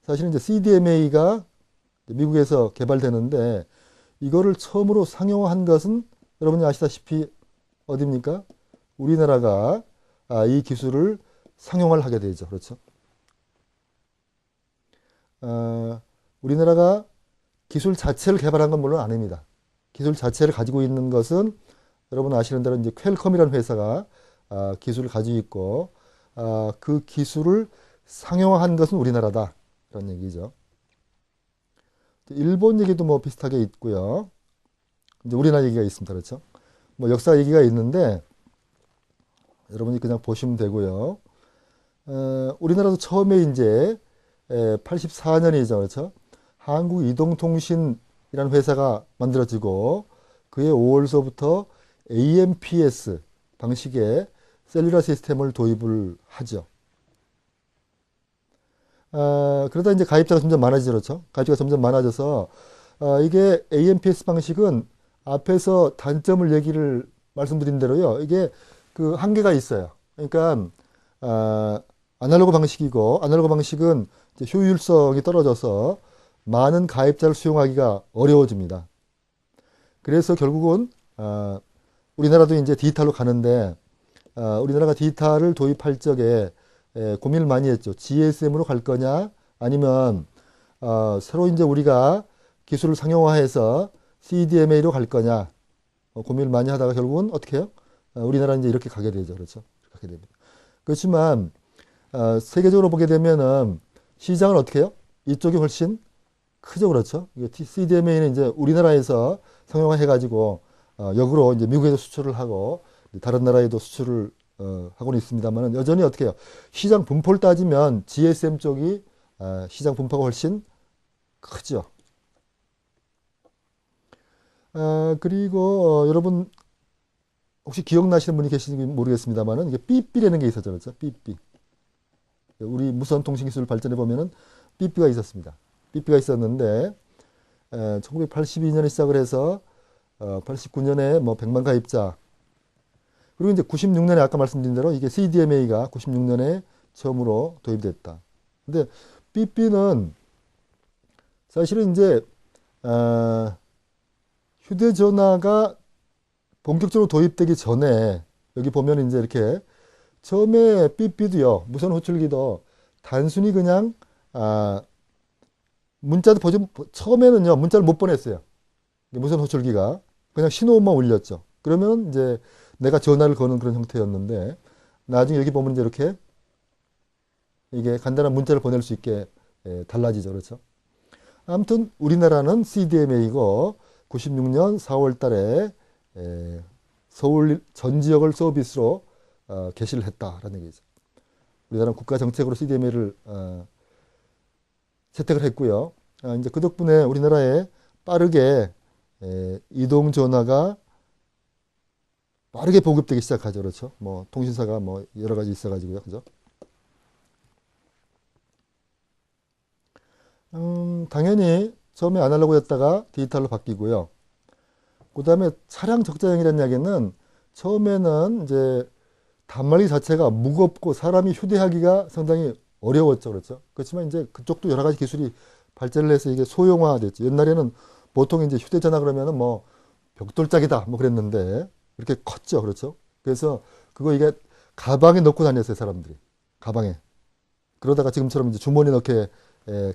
S1: 사실은 이제 CDMA가 미국에서 개발되는데 이거를 처음으로 상용화한 것은 여러분이 아시다시피 어디입니까? 우리나라가 이 기술을 상용화를 하게 되죠. 그렇죠? 우리나라가 기술 자체를 개발한 건 물론 아닙니다. 기술 자체를 가지고 있는 것은 여러분 아시는 대로 이제 퀄컴이라는 회사가 기술을 가지고 있고 그 기술을 상용화한 것은 우리나라다. 그런 얘기죠. 일본 얘기도 뭐 비슷하게 있고요. 이제 우리나라 얘기가 있습니다. 그렇죠? 뭐 역사 얘기가 있는데 여러분이 그냥 보시면 되고요. 우리나라도 처음에 이제 84년이죠. 그렇죠? 한국이동통신이라는 회사가 만들어지고 그해 5월서부터 AMPS 방식의 셀룰러 시스템을 도입을 하죠. 그러다 이제 가입자가 점점 많아지죠. 그렇죠? 가입자가 점점 많아져서 이게 AMPS 방식은 앞에서 단점을 얘기를 말씀드린 대로요. 이게 그 한계가 있어요. 그러니까 아날로그 방식이고 아날로그 방식은 이제 효율성이 떨어져서 많은 가입자를 수용하기가 어려워집니다. 그래서 결국은 우리나라도 이제 디지털로 가는데 우리나라가 디지털을 도입할 적에 고민을 많이 했죠. GSM으로 갈 거냐 아니면 새로 이제 우리가 기술을 상용화해서 CDMA로 갈 거냐 고민을 많이 하다가 결국은 어떻게 해요? 우리나라는 이제 이렇게 가게 되죠. 그렇죠? 가게 됩니다. 그렇지만 세계적으로 보게 되면은 시장은 어떻게 해요? 이쪽이 훨씬 크죠. 그렇죠? CDMA는 이제 우리나라에서 상용화 해가지고 역으로 이제 미국에도 수출을 하고 다른 나라에도 수출을 하고는 있습니다만 여전히 어떻게 해요? 시장 분포를 따지면 GSM 쪽이 시장 분포가 훨씬 크죠. 그리고 여러분 혹시 기억나시는 분이 계신지 모르겠습니다만은 이게 삐삐라는 게 있었죠. 그렇죠? 삐삐. 우리 무선 통신 기술 발전해 보면은 삐삐가 있었습니다. 삐삐가 있었는데 1982년에 시작을 해서 89년에 뭐 100만 가입자 그리고 이제 96년에 아까 말씀드린 대로 이게 CDMA가 96년에 처음으로 도입됐다. 근데 삐삐는 사실은 이제 휴대전화가 본격적으로 도입되기 전에 여기 보면 이제 이렇게 처음에 삐삐도요 무선 호출기도 단순히 그냥 문자도 처음에는요 문자를 못 보냈어요. 무선 호출기가 그냥 신호음만 울렸죠. 그러면 이제 내가 전화를 거는 그런 형태였는데 나중에 여기 보면 이제 이렇게 이게 간단한 문자를 보낼 수 있게 달라지죠. 그렇죠? 아무튼 우리나라는 CDMA이고 96년 4월 달에 서울 전 지역을 서비스로 개시를 했다라는 얘기죠. 우리나라는 국가 정책으로 CDMA를 채택을 했고요. 이제 그 덕분에 우리나라에 빠르게 이동 전화가 빠르게 보급되기 시작하죠. 그렇죠? 뭐 통신사가 뭐 여러 가지 있어가지고요. 그죠? 당연히 처음에 아날로그였다가 디지털로 바뀌고요. 그 다음에 차량 적자형이라는 이야기는 처음에는 이제 단말기 자체가 무겁고 사람이 휴대하기가 상당히 어려웠죠. 그렇죠? 그렇지만 이제 그쪽도 여러 가지 기술이 발전을 해서 이게 소형화됐죠. 옛날에는 보통 이제 휴대전화 그러면은 뭐 벽돌짝이다 뭐 그랬는데 이렇게 컸죠. 그렇죠? 그래서 그거 이게 가방에 넣고 다녔어요. 사람들이. 가방에. 그러다가 지금처럼 이제 주머니에 넣게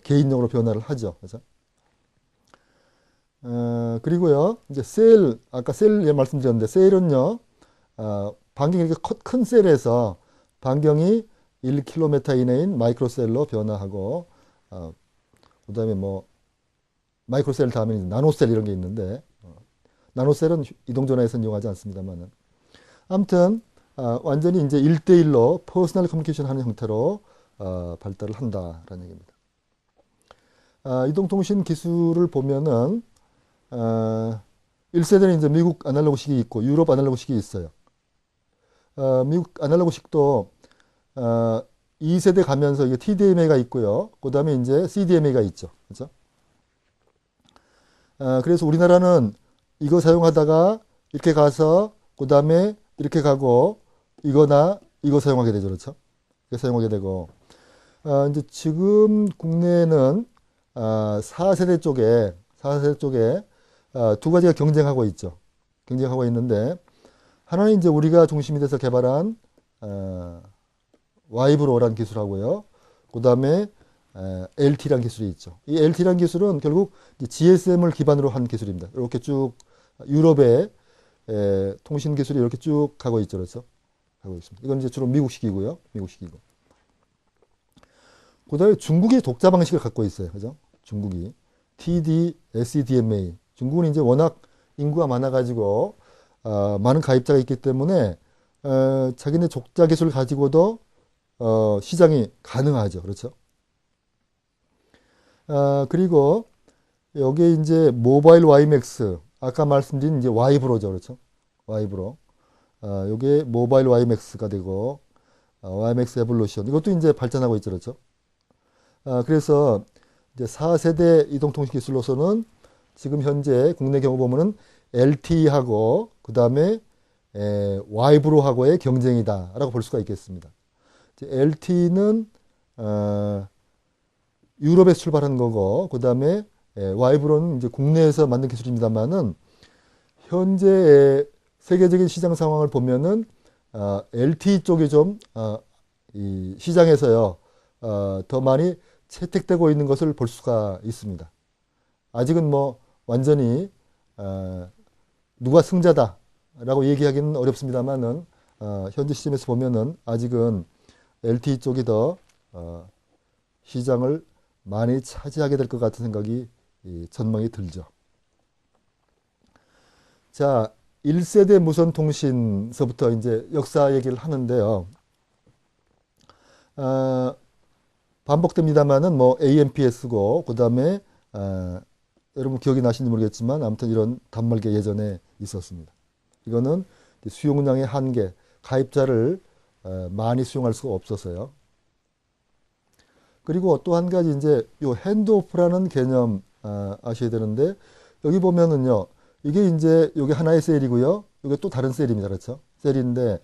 S1: 개인용으로 변화를 하죠. 그래서 그리고요, 이제 아까 셀 말씀드렸는데, 셀은요, 반경이 이렇게 큰 셀에서 반경이 1km 이내인 마이크로셀로 변화하고, 그 다음에 뭐, 마이크로셀 다음에 나노셀 이런 게 있는데, 나노셀은 이동전화에서는 이용하지 않습니다만은. 아무튼, 완전히 이제 1대1로 퍼스널 커뮤니케이션 하는 형태로 발달을 한다라는 얘기입니다. 이동통신 기술을 보면은 1세대는 이제 미국 아날로그식이 있고 유럽 아날로그식이 있어요. 미국 아날로그식도 2세대 가면서 이게 TDMA가 있고요. 그 다음에 이제 CDMA가 있죠. 그죠? 그래서 우리나라는 이거 사용하다가 이렇게 가서 그 다음에 이렇게 가고 이거나 이거 사용하게 되죠. 그렇죠? 이렇게 사용하게 되고 이제 지금 국내에는 4세대 쪽에 두 가지가 경쟁하고 있죠. 경쟁하고 있는데 하나는 이제 우리가 중심이 돼서 개발한 와이브로라는 기술하고요. 그 다음에 LT라는 기술이 있죠. 이 LT라는 기술은 결국 GSM을 기반으로 한 기술입니다. 이렇게 쭉 유럽의 통신 기술이 이렇게 쭉 가고 있죠. 그렇죠? 가고 있습니다. 이건 이제 주로 미국식이고요. 미국식이고. 그 다음에 중국이 독자 방식을 갖고 있어요. 그죠? 중국이. TD, SCDMA. 중국은 이제 워낙 인구가 많아가지고, 많은 가입자가 있기 때문에, 자기네 독자 기술을 가지고도, 시장이 가능하죠. 그렇죠? 그리고, 여기에 이제 모바일 YMAX. 아까 말씀드린 이제 Y브로죠. 그렇죠? Y브로. 요게 모바일 YMAX가 되고, YMAX 에볼루션. 이것도 이제 발전하고 있죠. 그렇죠? 그래서 이제 4세대 이동통신 기술로서는 지금 현재 국내 경우 보면은 LTE하고 그 다음에 Y브로하고의 경쟁이다라고 볼 수가 있겠습니다. LTE는 유럽에서 출발한 거고 그 다음에 Y브로는 이제 국내에서 만든 기술입니다만은 현재 세계적인 시장 상황을 보면은 LTE 쪽이 좀 이 시장에서요 더 많이 채택되고 있는 것을 볼 수가 있습니다. 아직은 뭐 완전히 누가 승자다라고 얘기하기는 어렵습니다만은 현재 시점에서 보면은 아직은 LTE 쪽이 더 시장을 많이 차지하게 될 것 같은 생각이 전망이 들죠. 자, 1세대 무선 통신서부터 이제 역사 얘기를 하는데요. 반복됩니다만은 뭐 AMPS고 그 다음에 여러분 기억이 나시는지 모르겠지만 아무튼 이런 단말기 예전에 있었습니다. 이거는 수용량의 한계, 가입자를 많이 수용할 수가 없어서요. 그리고 또 한 가지 이제 요 핸드오프라는 개념 아셔야 되는데 여기 보면은요 이게 이제 요게 하나의 셀이고요. 요게 또 다른 셀입니다. 그렇죠? 셀인데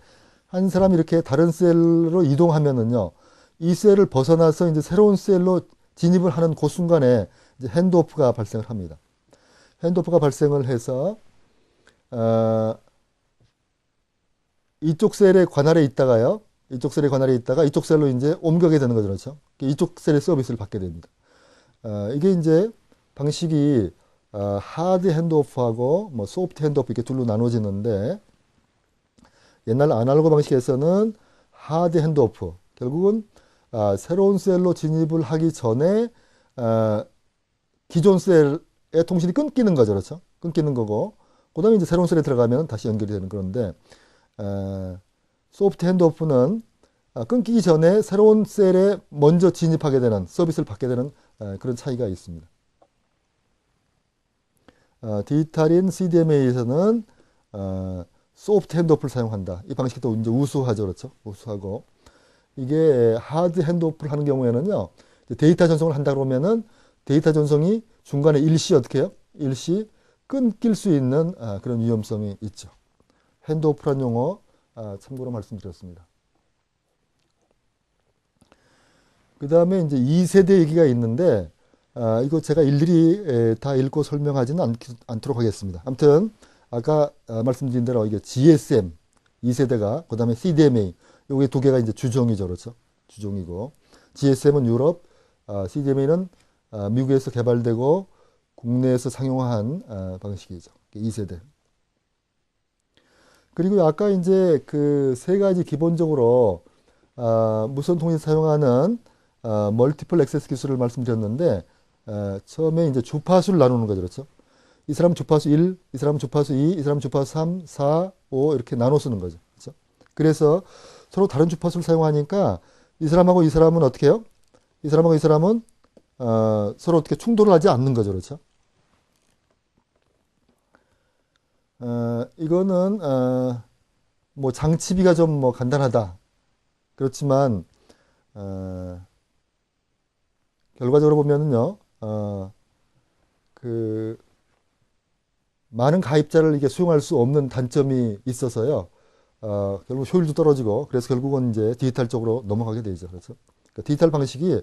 S1: 한 사람이 이렇게 다른 셀로 이동하면은요 이 셀을 벗어나서 이제 새로운 셀로 진입을 하는 그 순간에 이제 핸드오프가 발생을 합니다. 핸드오프가 발생을 해서 이쪽 셀의 관할에 있다가요. 이쪽 셀의 관할에 있다가 이쪽 셀로 이제 옮겨게 되는 거죠. 그렇죠? 이쪽 셀의 서비스를 받게 됩니다. 이게 이제 방식이 하드 핸드오프하고 뭐 소프트 핸드오프 이렇게 둘로 나눠지는데 옛날 아날로그 방식에서는 하드 핸드오프 결국은 새로운 셀로 진입을 하기 전에 기존 셀의 통신이 끊기는 거죠. 그렇죠? 끊기는 거고 그 다음에 이제 새로운 셀에 들어가면 다시 연결이 되는 그런데 소프트 핸드오프는 끊기기 전에 새로운 셀에 먼저 진입하게 되는 서비스를 받게 되는 그런 차이가 있습니다. 디지털인 CDMA에서는 소프트 핸드오프를 사용한다. 이 방식도 이제 우수하죠. 그렇죠? 우수하고 이게 하드 핸드오프를 하는 경우에는요. 데이터 전송을 한다 그러면은 데이터 전송이 중간에 일시 어떻게 해요? 일시 끊길 수 있는 그런 위험성이 있죠. 핸드오프란 용어 참고로 말씀드렸습니다. 그 다음에 이제 2세대 얘기가 있는데 이거 제가 일일이 다 읽고 설명하지는 않도록 하겠습니다. 아무튼 아까 말씀드린 대로 이게 GSM 2세대가 그 다음에 CDMA 요게 두 개가 이제 주종이죠. 그렇죠? 주종이고 GSM은 유럽, CDMA는 미국에서 개발되고 국내에서 상용한 방식이죠. 2세대. 그리고 아까 이제 그 세 가지 기본적으로 무선 통신 사용하는 멀티플 액세스 기술을 말씀드렸는데 처음에 이제 주파수를 나누는 거죠. 그렇죠? 이 사람은 주파수 1, 이 사람은 주파수 2, 이 사람은 주파수 3, 4, 5 이렇게 나눠 쓰는 거죠. 그렇죠? 그래서 서로 다른 주파수를 사용하니까 이 사람하고 이 사람은 어떻게 해요? 이 사람하고 이 사람은 서로 어떻게 충돌을 하지 않는 거죠. 그렇죠? 이거는 뭐 장치비가 좀 뭐 간단하다. 그렇지만 결과적으로 보면은요, 그 많은 가입자를 이게 수용할 수 없는 단점이 있어서요. 결국 효율도 떨어지고 그래서 결국은 이제 디지털 쪽으로 넘어가게 되죠. 그래서 그러니까 디지털 방식이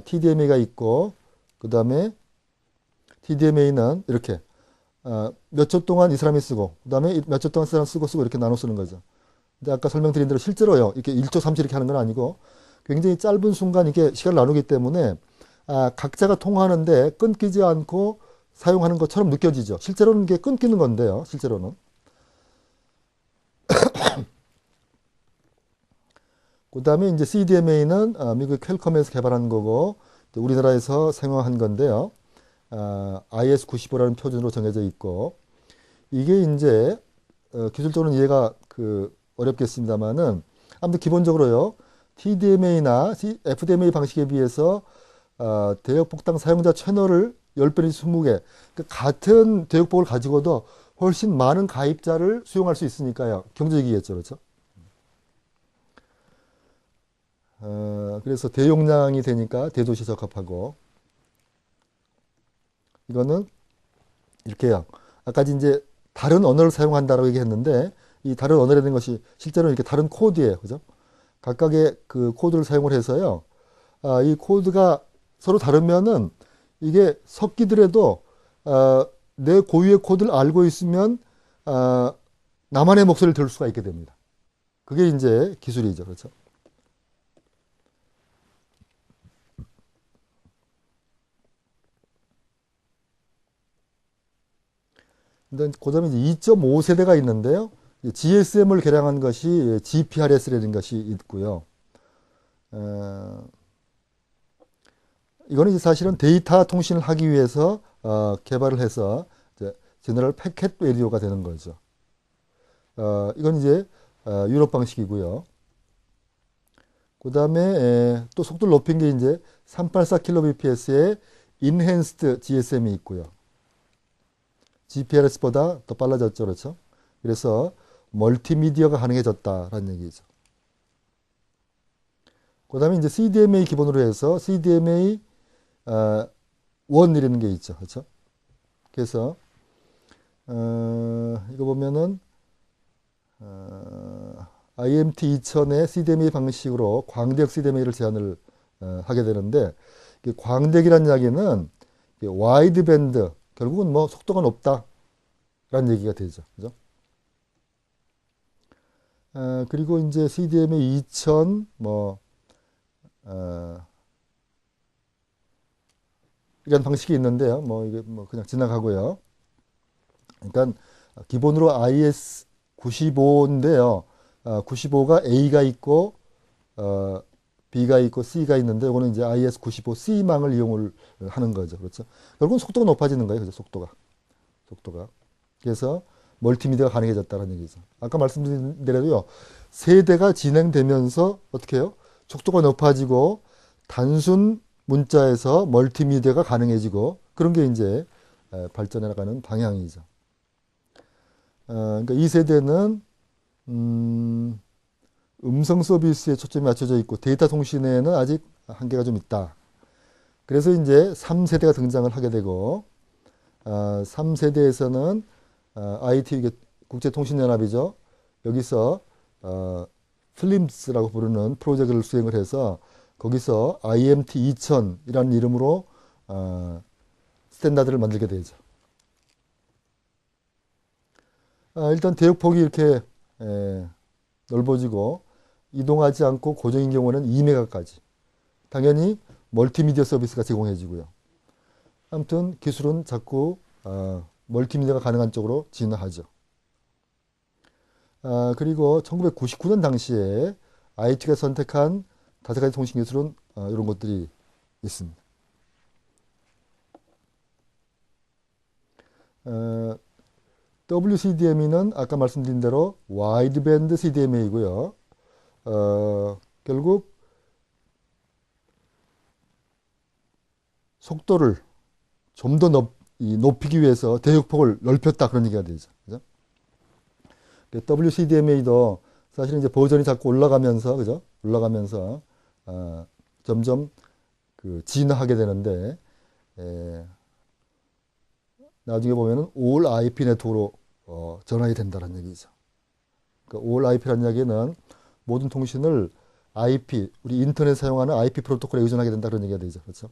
S1: TDMA가 있고 그 다음에 TDMA는 이렇게 몇 초 동안 이 사람이 쓰고 그 다음에 몇 초 동안 이 사람 쓰고 이렇게 나눠 쓰는 거죠. 근데 아까 설명드린 대로 실제로요 이렇게 1초 3초 이렇게 하는 건 아니고 굉장히 짧은 순간 이렇게 시간을 나누기 때문에 각자가 통화하는데 끊기지 않고 사용하는 것처럼 느껴지죠. 실제로는 이게 끊기는 건데요. 실제로는. 그 다음에 이제 CDMA는 미국 퀄컴에서 개발한 거고 우리나라에서 사용한 건데요. IS95라는 표준으로 정해져 있고 이게 이제 기술적으로는 이해가 어렵겠습니다만은 아무튼 기본적으로요. TDMA나 FDMA 방식에 비해서 대역폭당 사용자 채널을 10배 내지 20개 그러니까 같은 대역폭을 가지고도 훨씬 많은 가입자를 수용할 수 있으니까요. 경제적이겠죠. 그렇죠? 그래서 대용량이 되니까 대도시에 적합하고 이거는 이렇게요. 아까 이제 다른 언어를 사용한다라고 얘기했는데 이 다른 언어라는 것이 실제로 이렇게 다른 코드예요. 그죠? 각각의 그 코드를 사용을 해서요. 이 코드가 서로 다르면은 이게 섞이더라도 내 고유의 코드를 알고 있으면 나만의 목소리를 들을 수가 있게 됩니다. 그게 이제 기술이죠. 그렇죠? 근데 그다음에 이제 2.5세대가 있는데요. GSM을 개량한 것이 GPRS라는 것이 있고요. 이거는 이제 사실은 데이터 통신을 하기 위해서 개발을 해서 이제 제너럴 패켓 레디오가 되는 거죠. 이건 이제 유럽 방식이고요. 그다음에 또 속도를 높인 게 이제 384kbps의 인핸스드 GSM이 있고요. GPRS보다 더 빨라졌죠, 그렇죠? 그래서 멀티미디어가 가능해졌다라는 얘기죠. 그다음에 이제 CDMA 기본으로 해서 CDMA 1이라는 게 있죠, 그렇죠? 그래서 이거 보면은 IMT 2000의 CDMA 방식으로 광대역 CDMA를 제안을 하게 되는데 광대역이라는 이야기는 와이드 밴드 결국은 뭐 속도가 높다라는 얘기가 되죠. 그죠? 그리고 이제 CDMA 2000 이런 방식이 있는데요. 뭐 이게 뭐 그냥 지나가고요. 그러니까 기본으로 IS95인데요. 95가 A가 있고 B가 있고 C가 있는데 이거는 이제 IS95C망을 이용을 하는 거죠. 그렇죠? 결국은 속도가 높아지는 거예요. 그죠? 속도가. 그래서 멀티미디어가 가능해졌다는 얘기죠. 아까 말씀드린 대로요. 세대가 진행되면서 어떻게 해요? 속도가 높아지고 단순 문자에서 멀티미디어가 가능해지고 그런 게 이제 발전해 나가는 방향이죠. 그러니까 이 세대는 음성 서비스에 초점이 맞춰져 있고 데이터 통신에는 아직 한계가 좀 있다. 그래서 이제 3세대가 등장을 하게 되고 3세대에서는 IT 국제통신연합이죠. 여기서 필림스라고 부르는 프로젝트를 수행을 해서 거기서 IMT 2000이라는 이름으로 스탠다드를 만들게 되죠. 일단 대역폭이 이렇게 넓어지고 이동하지 않고 고정인 경우는 2메가까지. 당연히 멀티미디어 서비스가 제공해지고요. 아무튼 기술은 자꾸 멀티미디어가 가능한 쪽으로 진화하죠. 그리고 1999년 당시에 IT가 선택한 5가지 통신 기술은 이런 것들이 있습니다. WCDMA는 아까 말씀드린 대로 와이드밴드 CDMA이고요. 결국 속도를 좀 더 높이기 위해서 대역폭을 넓혔다 그런 얘기가 되죠. 그죠? WCDMA도 사실은 이제 버전이 자꾸 올라가면서, 그죠? 올라가면서, 점점 진화하게 되는데, 나중에 보면은 All IP 네트워크로 전환이 된다는 얘기죠. 그러니까 All IP라는 이야기는 모든 통신을 IP, 우리 인터넷 사용하는 IP 프로토콜에 의존하게 된다 그런 얘기가 되죠. 그렇죠?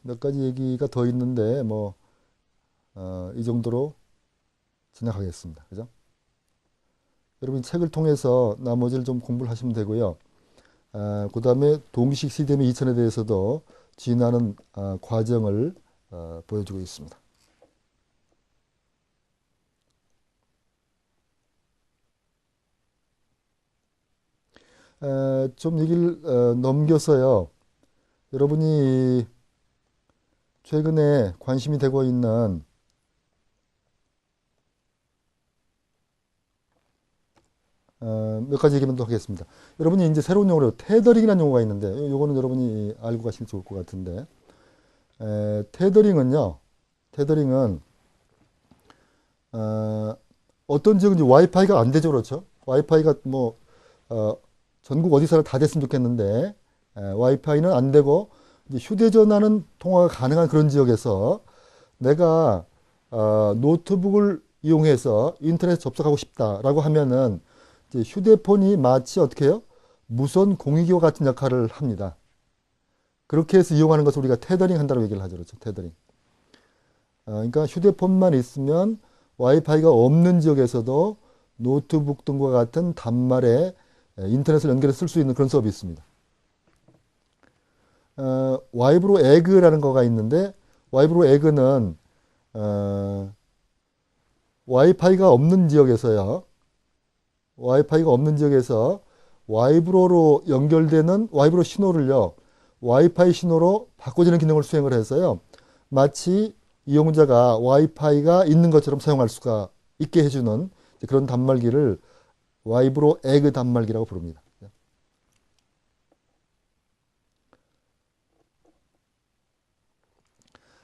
S1: 몇 가지 얘기가 더 있는데, 뭐, 이 정도로 지나가겠습니다. 그죠? 여러분 책을 통해서 나머지를 좀 공부를 하시면 되고요. 그 다음에 동식 CDMA 2000에 대해서도 진화하는 과정을 보여주고 있습니다. 좀 얘기를 넘겨서요. 여러분이 최근에 관심이 되고 있는 몇 가지 얘기만 더 하겠습니다. 여러분이 이제 새로운 용어로 테더링이라는 용어가 있는데, 요거는 여러분이 알고 가시면 좋을 것 같은데, 테더링은 어떤 지역은 이제 와이파이가 안 되죠, 그렇죠? 와이파이가 뭐 전국 어디서나 다 됐으면 좋겠는데, 와이파이는 안 되고 이제 휴대전화는 통화가 가능한 그런 지역에서 내가 노트북을 이용해서 인터넷 접속하고 싶다라고 하면은 이제 휴대폰이 마치 어떻게 해요? 무선 공유기와 같은 역할을 합니다. 그렇게 해서 이용하는 것을 우리가 테더링 한다고 얘기를 하죠. 그렇죠? 테더링. 그러니까 휴대폰만 있으면 와이파이가 없는 지역에서도 노트북 등과 같은 단말에 인터넷을 연결해서 쓸 수 있는 그런 수업이 있습니다. 와이브로 에그라는 거가 있는데, 와이브로 에그는 와이파이가 없는 지역에서요. 와이파이가 없는 지역에서 와이브로로 연결되는 와이브로 신호를요. 와이파이 신호로 바꿔주는 기능을 수행을 해서요. 마치 이용자가 와이파이가 있는 것처럼 사용할 수가 있게 해주는 그런 단말기를 와이브로 에그 단말기라고 부릅니다.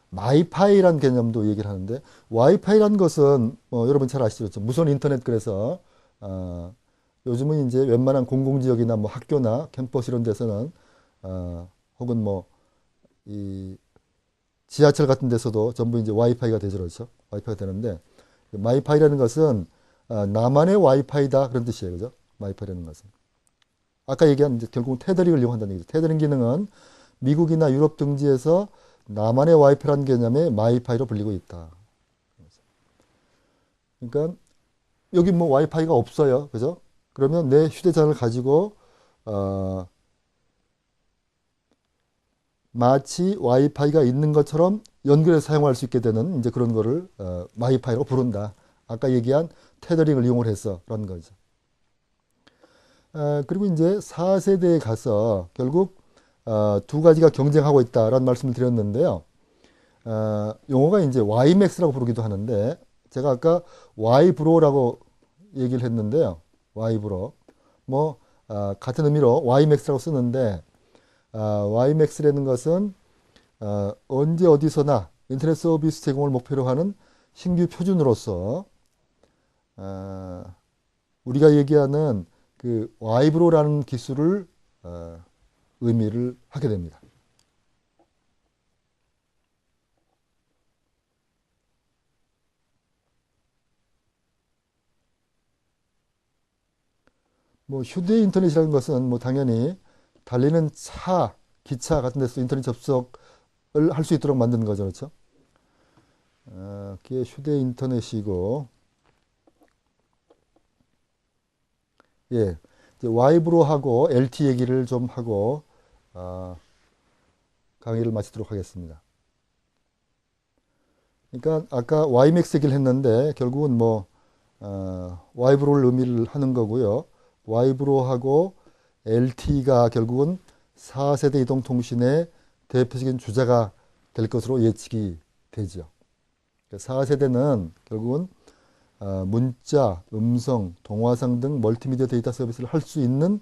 S1: 마이파이란 개념도 얘기를 하는데, 와이파이란 것은 여러분 잘 아시죠? 무선 인터넷. 그래서 요즘은 이제 웬만한 공공지역이나 뭐 학교나 캠퍼스 이런 데서는 혹은 뭐 이 지하철 같은 데서도 전부 이제 와이파이가 되죠, 그렇죠? 와이파이가 되는데, 마이파이라는 것은 나만의 와이파이다 그런 뜻이에요, 그죠? 마이파이라는 것은 아까 얘기한 이제 결국은 테더링을 이용한다는 얘기죠. 테더링 기능은 미국이나 유럽 등지에서 나만의 와이파이라는 개념의 마이파이로 불리고 있다. 그러니까 여기 뭐 와이파이가 없어요, 그죠? 그러면 내 휴대전화를 가지고 마치 와이파이가 있는 것처럼 연결해서 사용할 수 있게 되는 이제 그런 거를 마이파이라고 부른다. 아까 얘기한 테더링을 이용을 해서라는 거죠. 그리고 이제 4세대에 가서 결국 두 가지가 경쟁하고 있다라는 말씀을 드렸는데요. 용어가 이제 YMAX라고 부르기도 하는데, 제가 아까 Y브로라고 얘기를 했는데요. Y브로. 뭐, 같은 의미로 YMAX라고 쓰는데, YMAX라는 것은, 언제 어디서나 인터넷 서비스 제공을 목표로 하는 신규 표준으로서, 우리가 얘기하는 그 Y브로라는 기술을, 의미를 하게 됩니다. 뭐 휴대 인터넷이라는 것은 뭐 당연히 달리는 차, 기차 같은 데서 인터넷 접속을 할 수 있도록 만드는 거죠, 그렇죠? 그게 휴대 인터넷이고, 예, 이제 와이브로 하고 LT 얘기를 좀 하고 강의를 마치도록 하겠습니다. 그러니까 아까 YMAX 얘기를 했는데 결국은 뭐 와이브로를 의미를 하는 거고요. 와이브로하고 LT가 결국은 4세대 이동통신의 대표적인 주자가 될 것으로 예측이 되죠. 4세대는 결국은 문자, 음성, 동화상 등 멀티미디어 데이터 서비스를 할 수 있는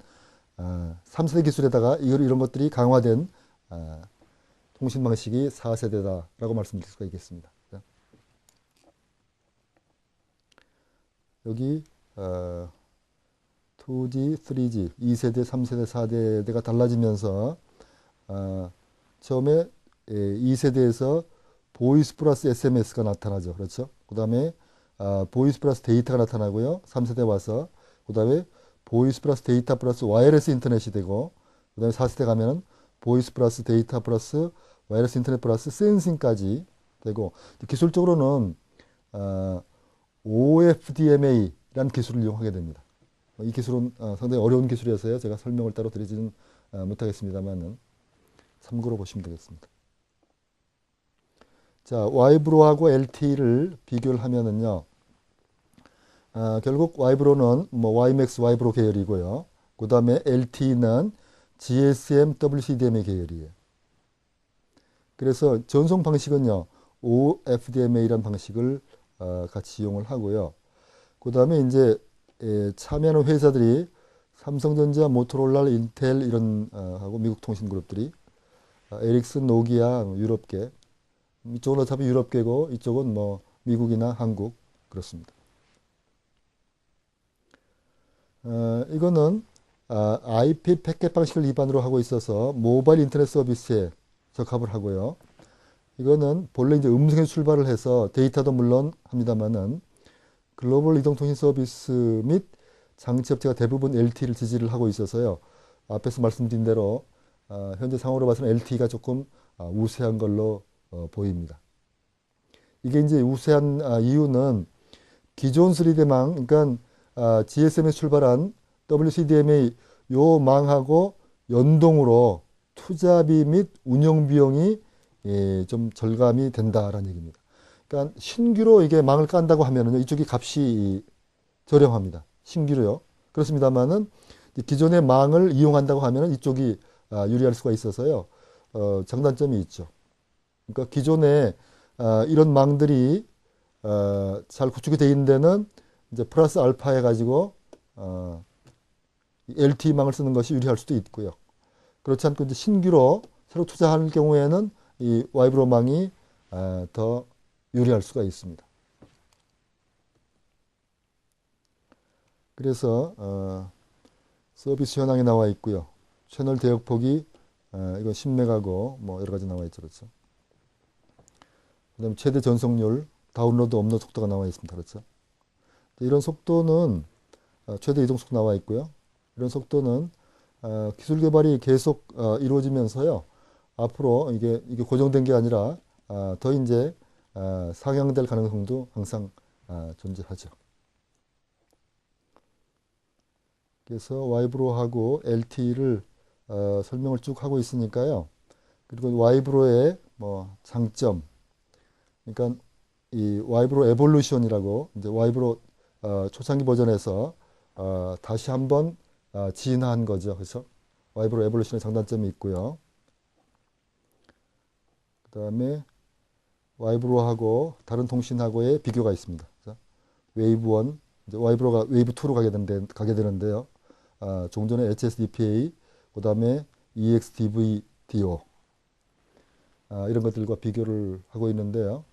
S1: 3세대 기술에다가 이런 것들이 강화된 통신 방식이 4세대다라고 말씀드릴 수가 있겠습니다. 여기 2G, 3G, 2세대, 3세대, 4세대가 달라지면서 처음에 2세대에서 보이스 플러스 SMS가 나타나죠. 그렇죠? 그 다음에 보이스 플러스 데이터가 나타나고요. 3세대 와서 그 다음에 보이스 플러스 데이터 플러스 와이어리스 인터넷이 되고 그 다음에 4세대 가면은 보이스 플러스 데이터 플러스 와이어리스 인터넷 플러스 센싱까지 되고 기술적으로는 OFDMA라는 기술을 이용하게 됩니다. 이 기술은 상당히 어려운 기술이어서요. 제가 설명을 따로 드리지는 못하겠습니다만은 참고로 보시면 되겠습니다. 자, 와이브로하고 LTE를 비교를 하면은요. 결국 와이브로는 뭐 YMAX 와이브로 계열이고요. 그 다음에 LTE는 GSM WCDMA 계열이에요. 그래서 전송 방식은요. OFDMA라는 방식을 같이 이용을 하고요. 그 다음에 이제 참여하는 회사들이 삼성전자, 모토로라, 인텔 이런 하고 미국 통신 그룹들이 에릭슨, 노기아, 유럽계 이쪽은 어차피 유럽계고 이쪽은 뭐 미국이나 한국 그렇습니다. 이거는 IP 패켓 방식을 기반으로 하고 있어서 모바일 인터넷 서비스에 적합을 하고요. 이거는 본래 이제 음성에 출발을 해서 데이터도 물론 합니다만은 글로벌 이동통신 서비스 및 장치업체가 대부분 LTE를 지지를 하고 있어서요. 앞에서 말씀드린 대로 현재 상황으로 봐서는 LTE가 조금 우세한 걸로 보입니다. 이게 이제 우세한 이유는 기존 3D망, 그러니까 GSM에서 출발한 WCDMA 요 망하고 연동으로 투자비 및 운영 비용이 좀 절감이 된다라는 얘기입니다. 그러니까 신규로 이게 망을 깐다고 하면은요, 이쪽이 값이 저렴합니다. 신규로요. 그렇습니다만은 기존의 망을 이용한다고 하면은 이쪽이 유리할 수가 있어서요. 장단점이 있죠. 그러니까 기존에 이런 망들이 잘 구축이 되어 있는 데는 이제 플러스 알파 해가지고 LTE망을 쓰는 것이 유리할 수도 있고요. 그렇지 않고 이제 신규로 새로 투자할 경우에는 이 와이브로망이 더 유리할 수가 있습니다. 그래서 서비스 현황이 나와 있고요. 채널 대역폭이 이건 10메가고 뭐 여러 가지 나와 있죠. 그렇죠. 그다음에 최대 전송률, 다운로드, 업로드 속도가 나와 있습니다. 그렇죠. 이런 속도는 최대 이동 속도 나와 있고요. 이런 속도는 기술 개발이 계속 이루어지면서요. 앞으로 이게 고정된 게 아니라 더 이제 상향될 가능성도 항상 존재하죠. 그래서 와이브로하고 LTE를 설명을 쭉 하고 있으니까요. 그리고 와이브로의 뭐 장점, 그러니까 이 와이브로 에볼루션이라고 이제 와이브로 초창기 버전에서 다시 한번 진화한 거죠. 그래서 와이브로 에볼루션의 장단점이 있고요. 그 다음에 와이브로하고 다른 통신하고의 비교가 있습니다. 웨이브 1, 이제 와이브로가 웨이브 2로 가게 되는데요. 종전의 HSDPA, 그 다음에 EXDVDO 이런 것들과 비교를 하고 있는데요.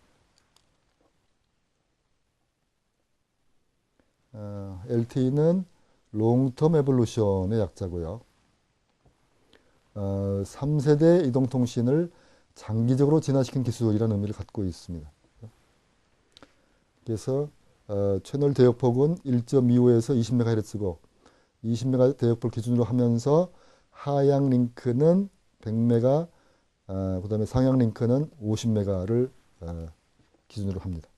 S1: LTE는 롱텀 에볼루션의 약자고요. 3세대 이동통신을 장기적으로 진화시킨 기술이라는 의미를 갖고 있습니다. 그래서 채널 대역폭은 1.25에서 20MHz고 20MHz 대역폭을 기준으로 하면서 하향 링크는 100MHz, 그 다음에 상향 링크는 50MHz를 기준으로 합니다.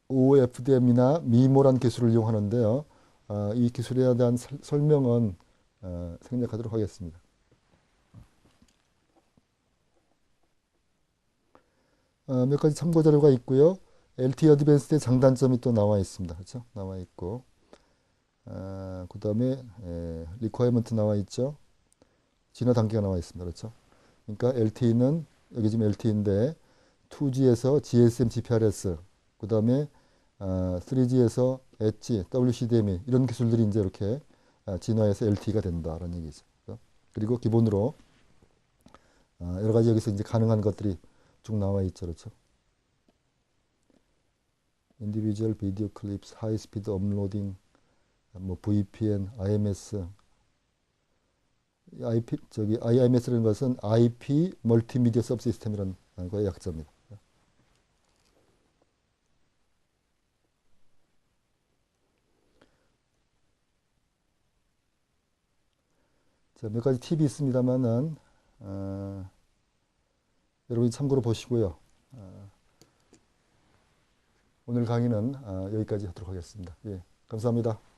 S1: OFDM이나 미모란 기술을 이용하는데요. 이 기술에 대한 설명은 생략하도록 하겠습니다. 몇 가지 참고 자료가 있고요. LTE 어드밴스드의 장단점이 또 나와 있습니다. 그렇죠? 나와 있고, 그 다음에 리퀘어먼트 나와 있죠. 진화 단계가 나와 있습니다. 그렇죠? 그러니까 LTE는 여기 지금 LTE인데 2G에서 GSM, GPRS, 그 다음에 3G에서 엣지, WCDMA 이런 기술들이 이제 이렇게 진화해서 LTE가 된다라는 얘기죠. 그리고 기본으로 여러 가지 여기서 이제 가능한 것들이 쭉 나와 있죠. 그렇죠? individual video clips, high speed uploading, 뭐 VPN, IMS, IMS라는 것은 IP 멀티미디어 서브시스템이라는 거의 약자입니다. 자, 몇 가지 팁이 있습니다만은 여러분이 참고로 보시고요. 오늘 강의는 여기까지 하도록 하겠습니다. 예, 감사합니다.